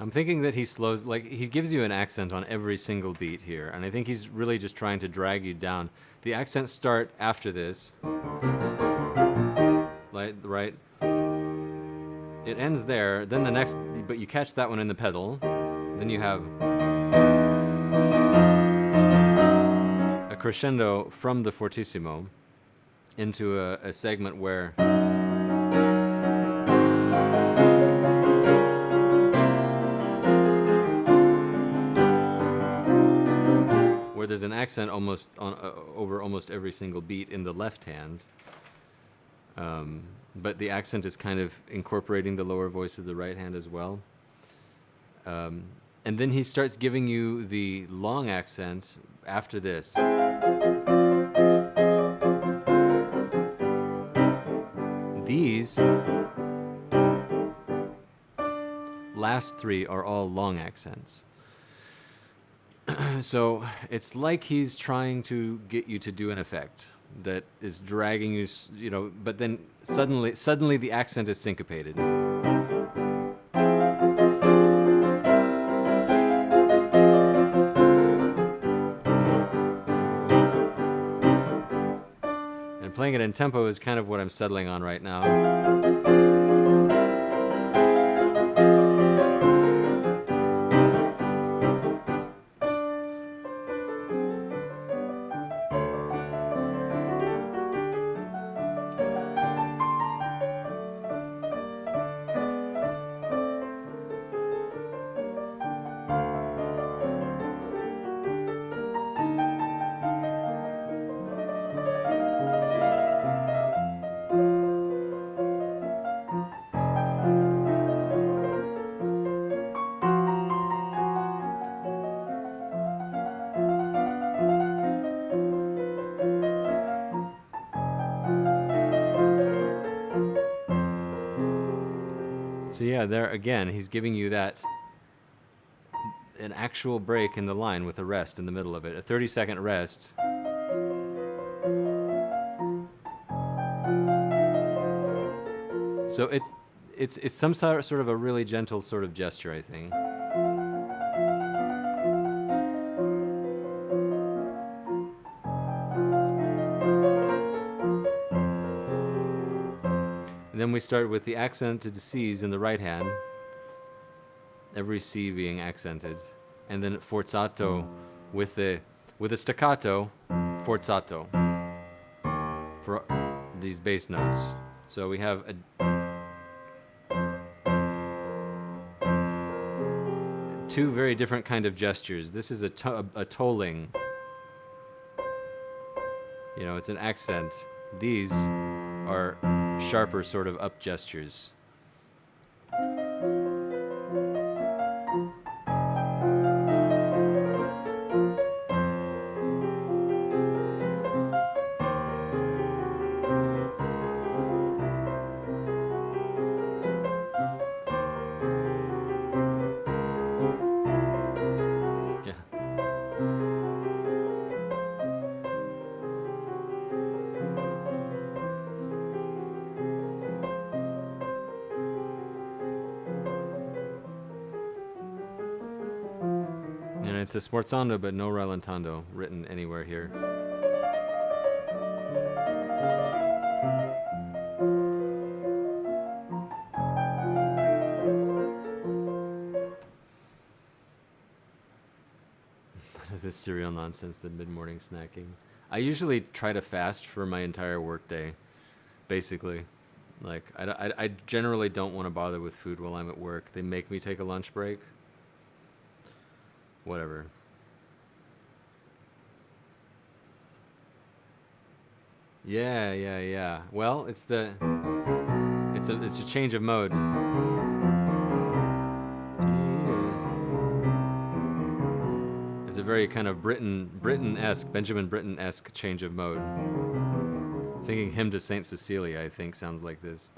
I'm thinking that he slows, like, he gives you an accent on every single beat here, and I think he's really just trying to drag you down. The accents start after this, like, right? It ends there, then the next, but you catch that one in the pedal, then you have a crescendo from the fortissimo into a segment where there's an accent almost on over almost every single beat in the left hand, but the accent is kind of incorporating the lower voice of the right hand as well. And then he starts giving you the long accent after this. These last three are all long accents. So it's like he's trying to get you to do an effect that is dragging you, you know, but then suddenly the accent is syncopated. And playing it in tempo is kind of what I'm settling on right now. So yeah, there again, he's giving you that an actual break in the line with a rest in the middle of it, a 30-second rest. So it's some sort of a really gentle sort of gesture, I think. And then we start with the accented C's in the right hand, every C being accented, and then forzato with a staccato forzato for these bass notes. So we have two very different kind of gestures. This is a tolling. You know, it's an accent. These are sharper sort of up gestures. And it's a sforzando but no rallentando written anywhere here. This cereal nonsense, the mid-morning snacking. I usually try to fast for my entire workday, basically. Like, I generally don't want to bother with food while I'm at work. They make me take a lunch break. Whatever. Yeah. Well, it's a change of mode. It's a very kind of Britain-esque, Benjamin Britten-esque change of mode. Thinking Hymn to Saint Cecilia, I think, sounds like this.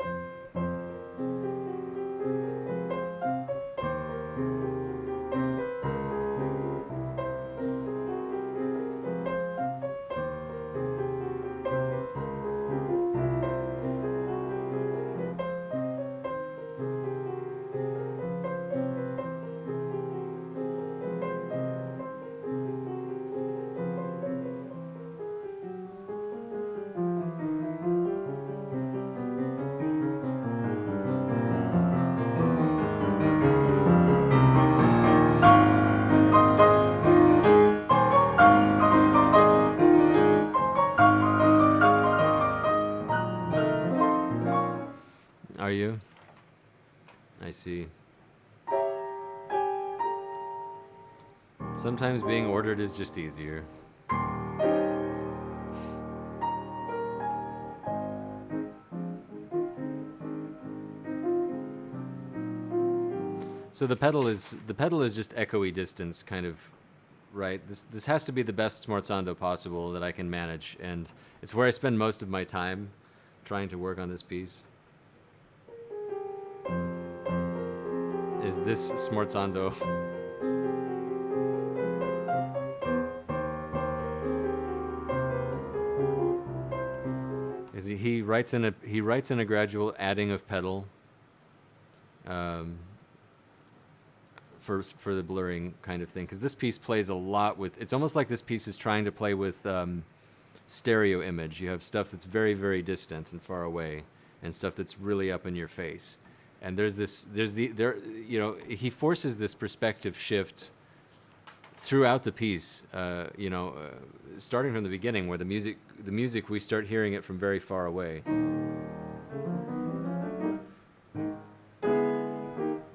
Are you? I see. Sometimes being ordered is just easier. So the pedal is just echoey distance, kind of, right? This has to be the best smorzando possible that I can manage, and it's where I spend most of my time trying to work on this piece. Is this smorzando? Is he writes in a gradual adding of pedal for the blurring kind of thing, because this piece plays a lot with. It's almost like this piece is trying to play with stereo image. You have stuff that's very, very distant and far away, and stuff that's really up in your face. And he forces this perspective shift throughout the piece, starting from the beginning, where the music we start hearing it from very far away.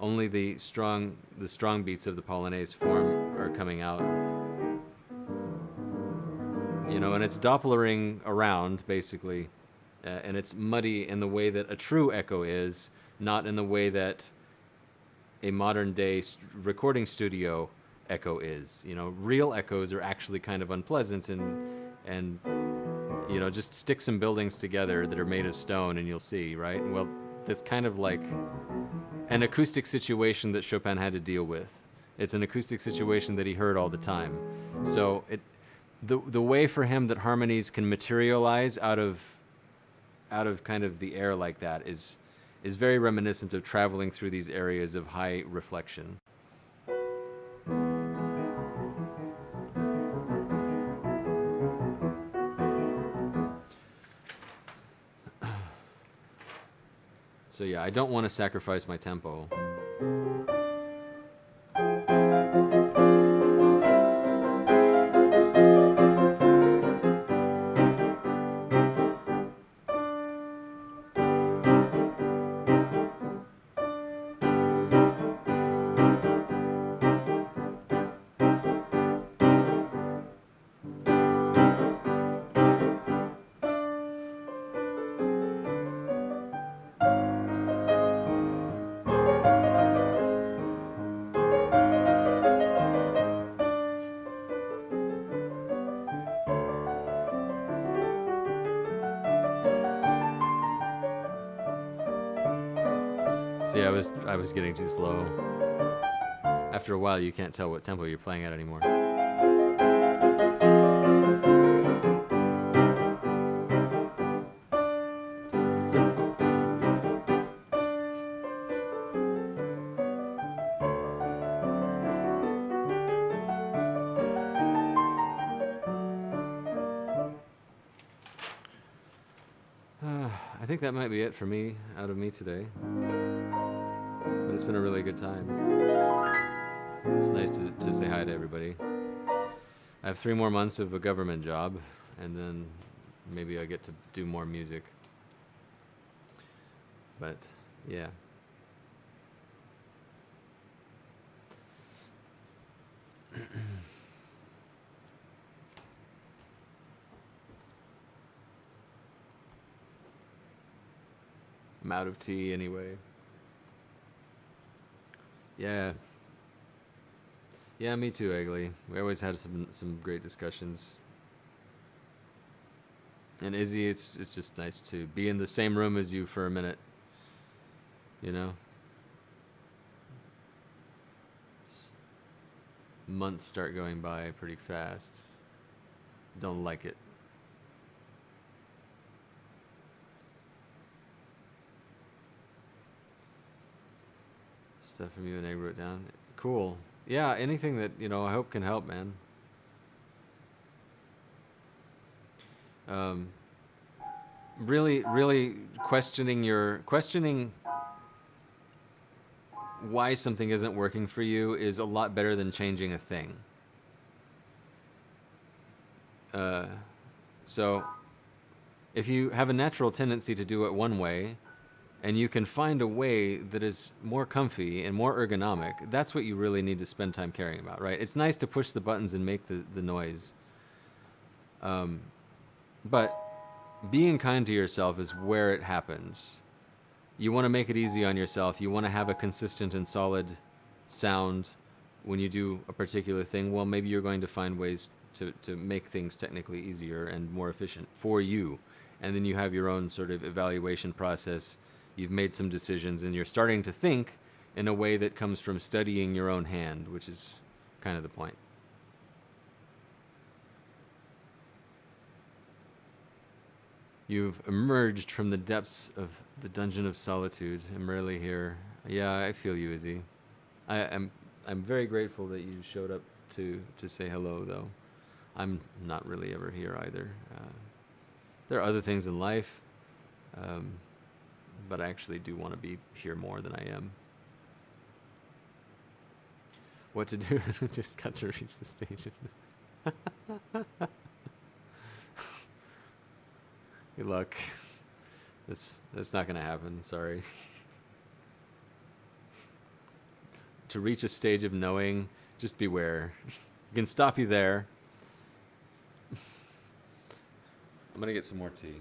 Only the strong beats of the Polonaise form are coming out. And it's Dopplering around, basically, and it's muddy in the way that a true echo is, not in the way that a modern day recording studio echo is. Real echoes are actually kind of unpleasant and just stick some buildings together that are made of stone and you'll see, right? Well, that's kind of like an acoustic situation that Chopin had to deal with. It's an acoustic situation that he heard all the time. So the way for him that harmonies can materialize out of kind of the air like that is very reminiscent of traveling through these areas of high reflection. So yeah, I don't want to sacrifice my tempo. See, I was getting too slow. After a while, you can't tell what tempo you're playing at anymore. I think that might be it for me, out of me today. But it's been a really good time. It's nice to say hi to everybody. I have 3 more months of a government job, and then maybe I get to do more music. But, yeah. I'm out of tea anyway. Yeah. Yeah, me too, Egley. We always had some great discussions. And Izzy, it's just nice to be in the same room as you for a minute. You know? Months start going by pretty fast. Don't like it. Stuff from you and Egg wrote down. Cool. Yeah, anything that, I hope can help, man. Really questioning why something isn't working for you is a lot better than changing a thing. So if you have a natural tendency to do it one way, and you can find a way that is more comfy and more ergonomic, that's what you really need to spend time caring about, right? It's nice to push the buttons and make the noise. But being kind to yourself is where it happens. You want to make it easy on yourself. You want to have a consistent and solid sound when you do a particular thing. Well, maybe you're going to find ways to make things technically easier and more efficient for you. And then you have your own sort of evaluation process. You've made some decisions, and you're starting to think in a way that comes from studying your own hand, which is kind of the point. You've emerged from the depths of the dungeon of solitude. I'm rarely here. Yeah, I feel you, Izzy. I'm very grateful that you showed up to say hello, though. I'm not really ever here either. There are other things in life. But I actually do want to be here more than I am. What to do? Just got to reach the station. Good luck. That's not going to happen. Sorry. To reach a stage of knowing, just beware. It can stop you there. I'm going to get some more tea.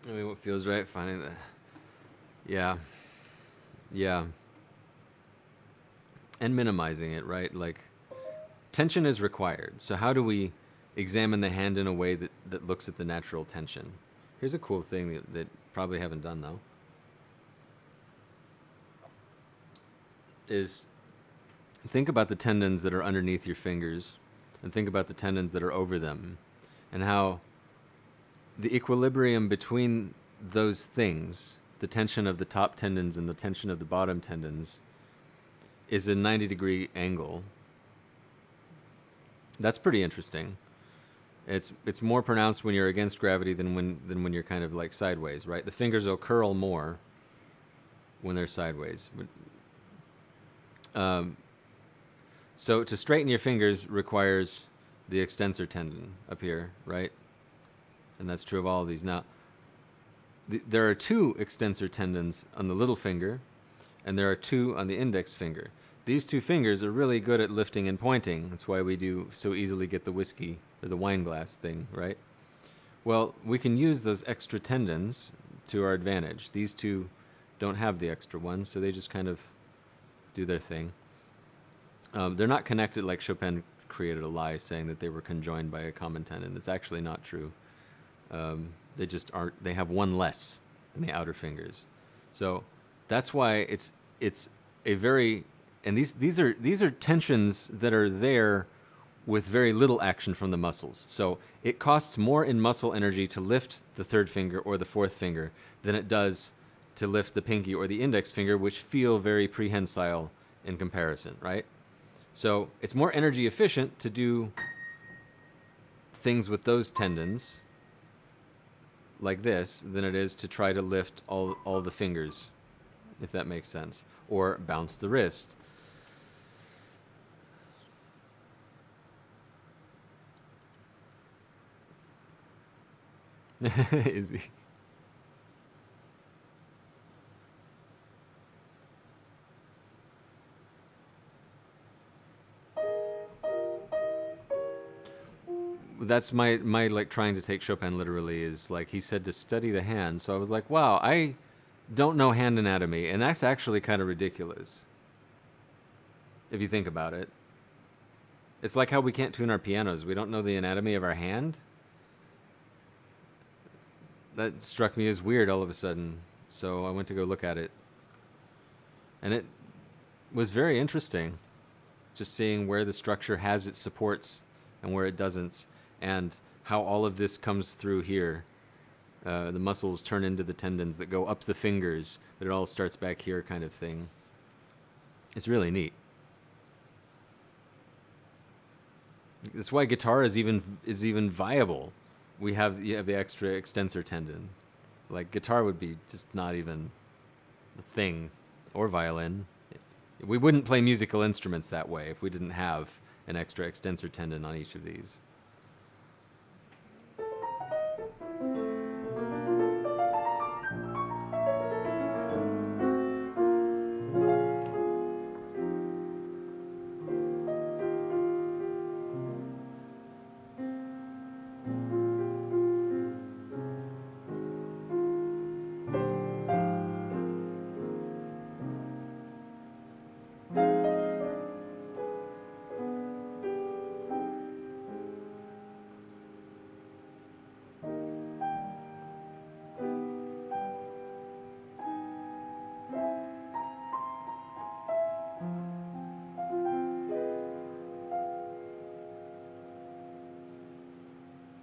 I mean, what feels right, finding that. Yeah, yeah. And minimizing it, right? Like, tension is required. So how do we examine the hand in a way that looks at the natural tension? Here's a cool thing that probably haven't done, though. Is think about the tendons that are underneath your fingers and think about the tendons that are over them and how the equilibrium between those things, the tension of the top tendons and the tension of the bottom tendons, is a 90-degree angle. That's pretty interesting. It's more pronounced when you're against gravity than when you're kind of like sideways, right? The fingers will curl more when they're sideways. So to straighten your fingers requires the extensor tendon up here, right? And that's true of all of these. Now, there are two extensor tendons on the little finger, and there are two on the index finger. These two fingers are really good at lifting and pointing. That's why we do so easily get the whiskey or the wine glass thing, right? Well, we can use those extra tendons to our advantage. These two don't have the extra ones, so they just kind of do their thing. They're not connected like Chopin created a lie saying that they were conjoined by a common tendon. It's actually not true. They just aren't. They have one less in the outer fingers, so that's why it's a very and these are tensions that are there with very little action from the muscles. So it costs more in muscle energy to lift the third finger or the fourth finger than it does to lift the pinky or the index finger, which feel very prehensile in comparison, right? So it's more energy efficient to do things with those tendons like this than it is to try to lift all the fingers, if that makes sense, or bounce the wrist. Is he? That's my like trying to take Chopin literally is like he said to study the hand. So I was like, wow, I don't know hand anatomy, and that's actually kind of ridiculous if you think about it. It's like how we can't tune our pianos. We don't know the anatomy of our hand. That struck me as weird all of a sudden. So I went to go look at it. And it was very interesting. Just seeing where the structure has its supports and where it doesn't. And how all of this comes through here. The muscles turn into the tendons that go up the fingers. But it all starts back here kind of thing. It's really neat. That's why guitar is even viable. You have the extra extensor tendon. Like guitar would be just not even a thing, or violin. We wouldn't play musical instruments that way if we didn't have an extra extensor tendon on each of these.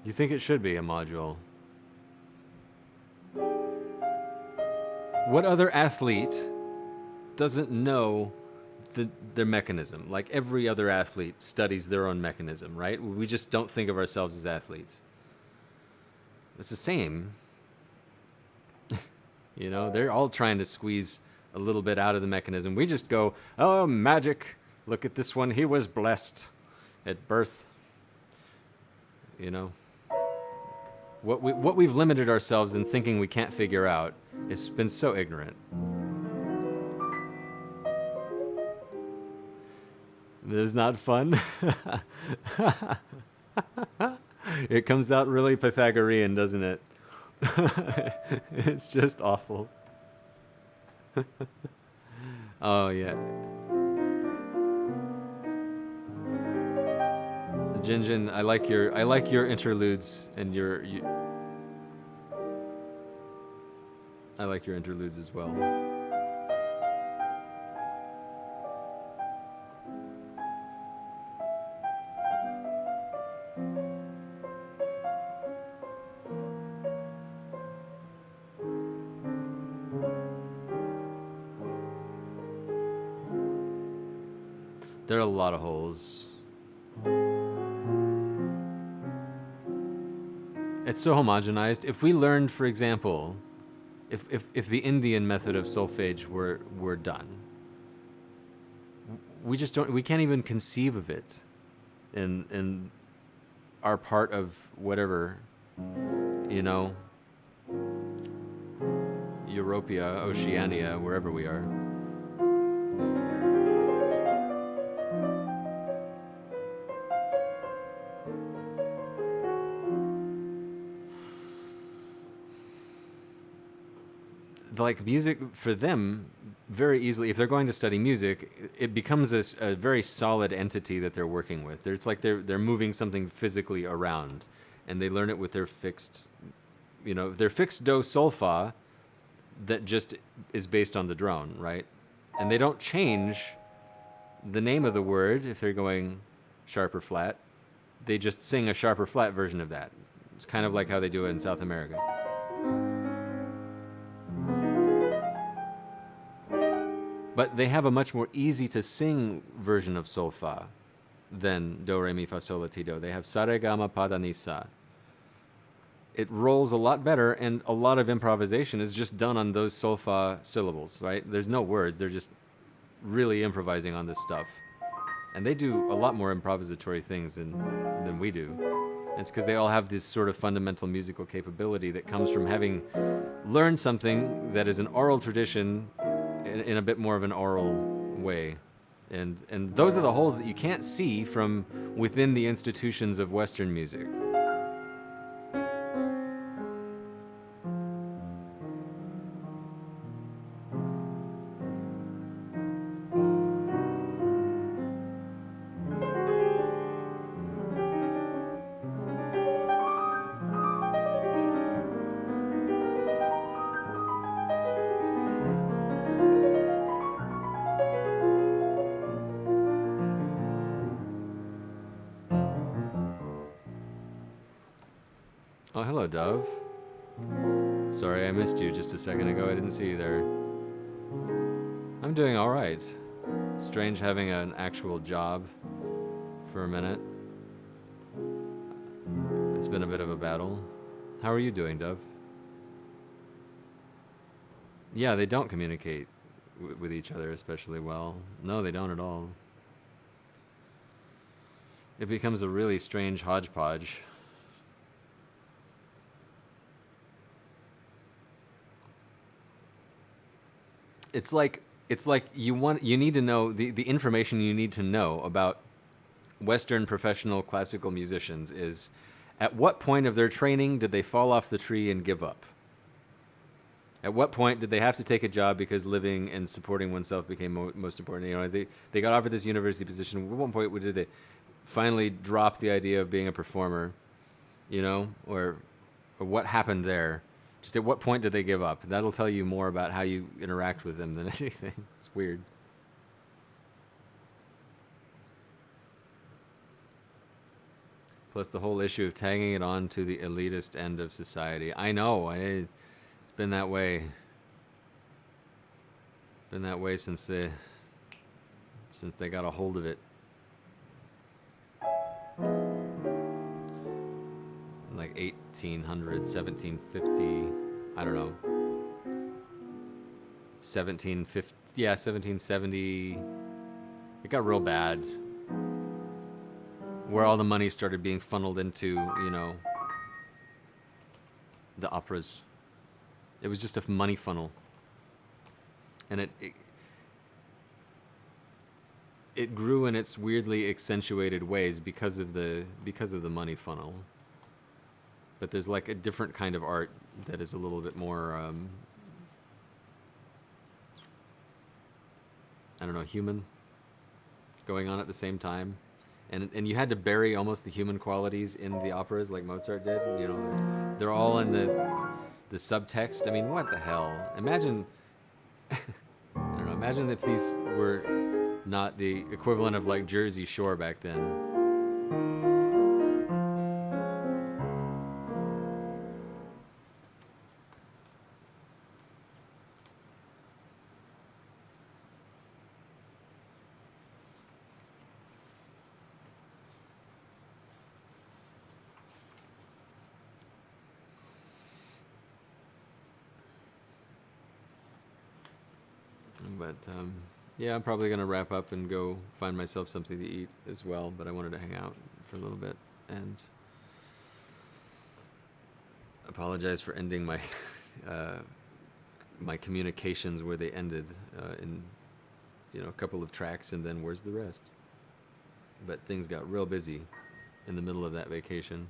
You think it should be a module? What other athlete doesn't know their mechanism? Like every other athlete studies their own mechanism, right? We just don't think of ourselves as athletes. It's the same. You know, they're all trying to squeeze a little bit out of the mechanism. We just go, oh, magic. Look at this one. He was blessed at birth. You know? What we've limited ourselves in thinking we can't figure out has been so ignorant. It is not fun. It comes out really Pythagorean, doesn't it? It's just awful. Oh yeah, Jinjin, I like your interludes and I like your interludes as well. There are a lot of holes. It's so homogenized. If we learned, for example, if the Indian method of solfege were done, we can't even conceive of it in our part of whatever, you know, Europea, Oceania, wherever we are. Like music for them, very easily, if they're going to study music, it becomes a very solid entity that they're working with. It's like they're moving something physically around, and they learn it with their fixed, their fixed do sol fa that just is based on the drone, right? And they don't change the name of the word if they're going sharp or flat. They just sing a sharp or flat version of that. It's kind of like how they do it in South America. But they have a much more easy to sing version of sol fa than do re mi fa sol la ti do. They have sa re ga ma pa da ni sa. It rolls a lot better, and a lot of improvisation is just done on those sol fa syllables, right? There's no words. They're just really improvising on this stuff. And they do a lot more improvisatory things than we do. It's because they all have this sort of fundamental musical capability that comes from having learned something that is an oral tradition in a bit more of an oral way. And those are the holes that you can't see from within the institutions of Western music. Oh, hello, Dove. Sorry I missed you just a second ago. I didn't see you there. I'm doing all right. Strange having an actual job for a minute. It's been a bit of a battle. How are you doing, Dove? Yeah, they don't communicate with each other especially well. No, they don't at all. It becomes a really strange hodgepodge. It's like you need to know the information you need to know about Western professional classical musicians is at what point of their training did they fall off the tree and give up? At what point did they have to take a job because living and supporting oneself became most important? You know, they got offered this university position. At one point, did they finally drop the idea of being a performer? You know, or what happened there? Just at what point did they give up? That'll tell you more about how you interact with them than anything. It's weird. Plus the whole issue of tagging it on to the elitist end of society. I know, it's been that way. Been that way since they got a hold of it. Like 1800, 1750, I don't know. 1750, yeah, 1770. It got real bad. Where all the money started being funneled into, you know, the operas. It was just a money funnel. And it grew in its weirdly accentuated ways because of the money funnel. but there's like a different kind of art that is a little bit more, I don't know, human, going on at the same time. And you had to bury almost the human qualities in the operas like Mozart did. You know, they're all in the subtext. I mean, what the hell? Imagine, I don't know, imagine if these were not the equivalent of like Jersey Shore back then. But yeah, I'm probably gonna wrap up and go find myself something to eat as well. But I wanted to hang out for a little bit and apologize for ending my my communications where they ended in a couple of tracks, and then where's the rest? But things got real busy in the middle of that vacation.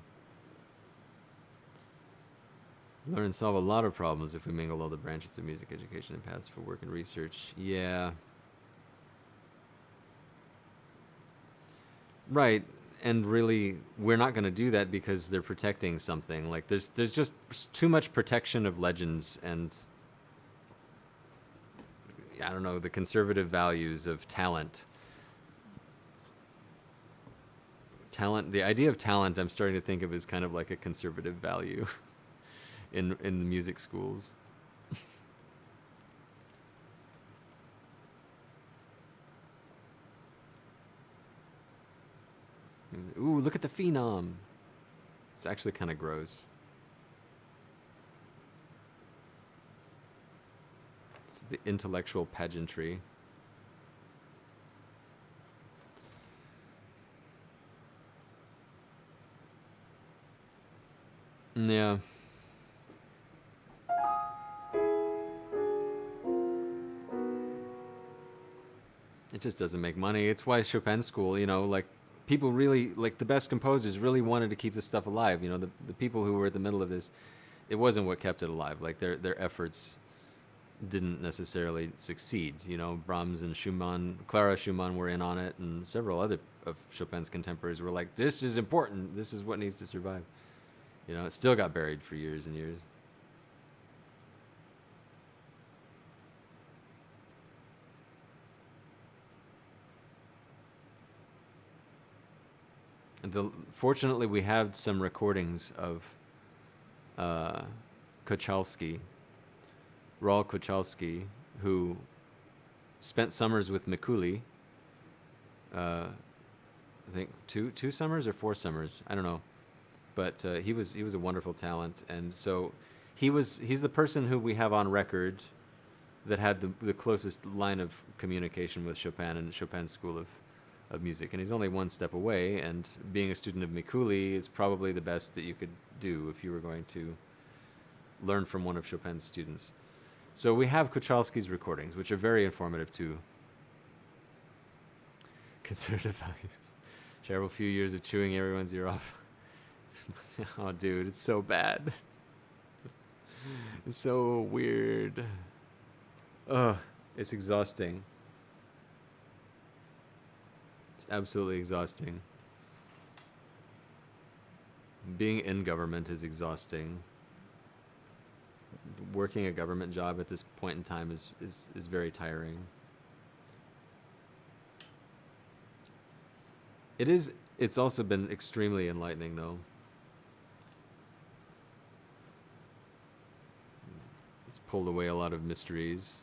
Learn and solve a lot of problems if we mingle all the branches of music education and paths for work and research. Yeah. Right. And really, we're not going to do that because they're protecting something. Like, there's just too much protection of legends and, I don't know, the conservative values of talent. Talent, the idea of talent, I'm starting to think of as kind of like a conservative value in the music schools. Ooh, look at the phenom. It's actually kind of gross. It's the intellectual pageantry. Yeah. It just doesn't make money. It's why Chopin school, like people really, like the best composers really wanted to keep this stuff alive. The people who were at the middle of this, it wasn't what kept it alive. Like their efforts didn't necessarily succeed. Brahms and Schumann, Clara Schumann were in on it, and several other of Chopin's contemporaries were like, this is important. This is what needs to survive. It still got buried for years and years. Fortunately, we have some recordings of Kochalski, Raul Kochalski, who spent summers with Mikuli. I think two summers or 4 summers, I don't know, but he was a wonderful talent, and so he's the person who we have on record that had the closest line of communication with Chopin and Chopin's school of music, and he's only one step away, and being a student of Mikuli is probably the best that you could do if you were going to learn from one of Chopin's students. So we have Kochalski's recordings, which are very informative too. Conservative values. Share a few years of chewing everyone's ear off. Oh, dude, it's so bad. It's so weird. Ugh, it's exhausting. It's absolutely exhausting. Being in government is exhausting. Working a government job at this point in time is very tiring. It's also been extremely enlightening, though. It's pulled away a lot of mysteries.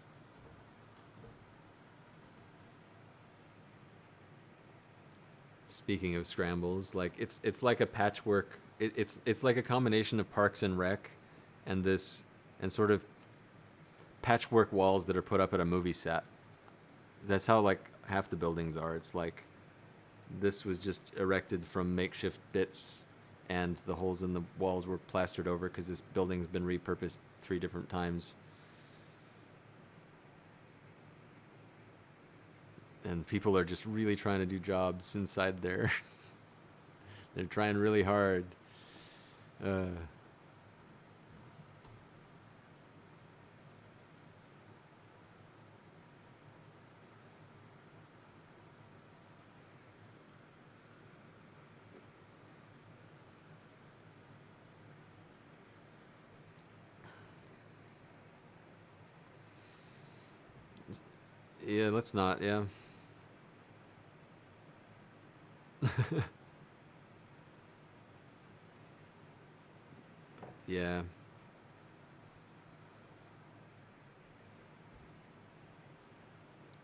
Speaking of scrambles, like it's like a patchwork. It's like a combination of Parks and Rec, and sort of patchwork walls that are put up at a movie set. That's how like half the buildings are. It's like this was just erected from makeshift bits, and the holes in the walls were plastered over because this building's been repurposed 3 different times. And people are just really trying to do jobs inside there. They're trying really hard. Yeah, let's not. Yeah. Yeah.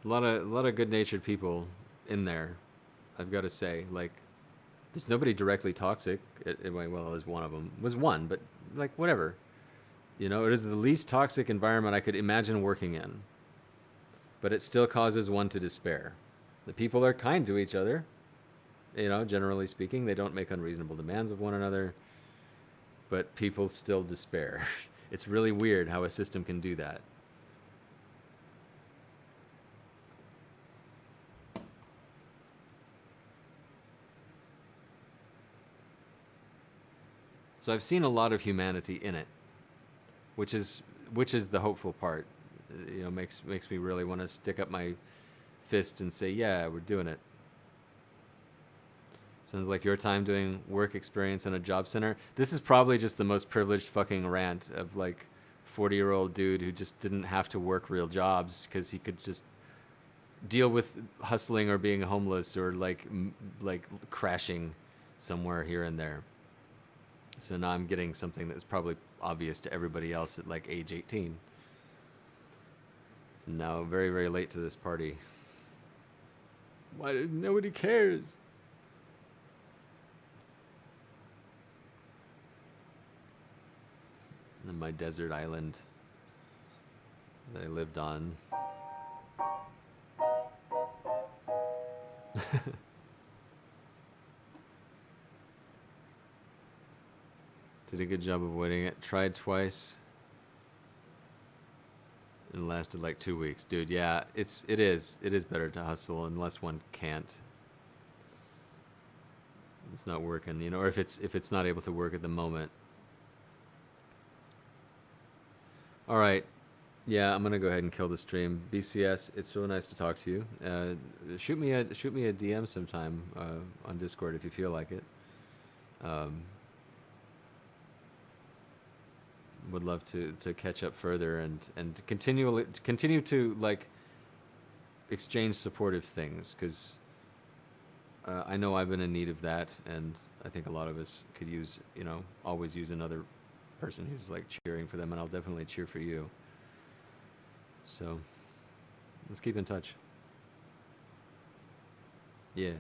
A lot of good-natured people in there. I've got to say, like, there's nobody directly toxic. Well, there's one of them. Was one, but like whatever. You know, it is the least toxic environment I could imagine working in. But it still causes one to despair. The people are kind to each other. You know, generally speaking, they don't make unreasonable demands of one another. But people still despair. It's really weird how a system can do that. So I've seen a lot of humanity in it, which is the hopeful part. You know, makes me really want to stick up my fist and say, yeah, we're doing it. Sounds like your time doing work experience in a job center. This is probably just the most privileged fucking rant of like 40-year-old dude who just didn't have to work real jobs because he could just deal with hustling or being homeless or like crashing somewhere here and there. So now I'm getting something that's probably obvious to everybody else at like age 18. Now very, very late to this party. Why nobody cares? And my desert island that I lived on. Did a good job avoiding it. Tried twice. And lasted like 2 weeks. Dude, yeah, it is better to hustle unless one can't. It's not working, you know, or if it's not able to work at the moment. All right. Yeah, I'm gonna go ahead and kill the stream. BCS, it's so nice to talk to you. Shoot me a DM sometime on Discord if you feel like it. Would love to catch up further and continue to like exchange supportive things because I know I've been in need of that, and I think a lot of us could use, you know, always use another person who's like cheering for them, and I'll definitely cheer for you. So let's keep in touch. Yeah.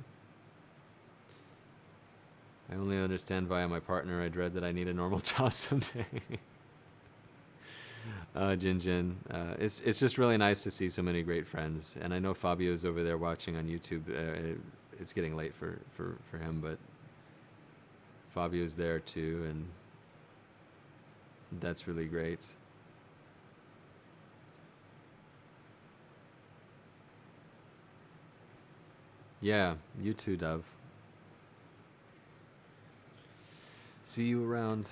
I only understand via my partner. I dread that I need a normal job someday. Jin Jin. It's just really nice to see so many great friends, and I know Fabio's over there watching on YouTube. It's getting late for him, but Fabio's there too, and that's really great. Yeah, you too, Dove. See you around.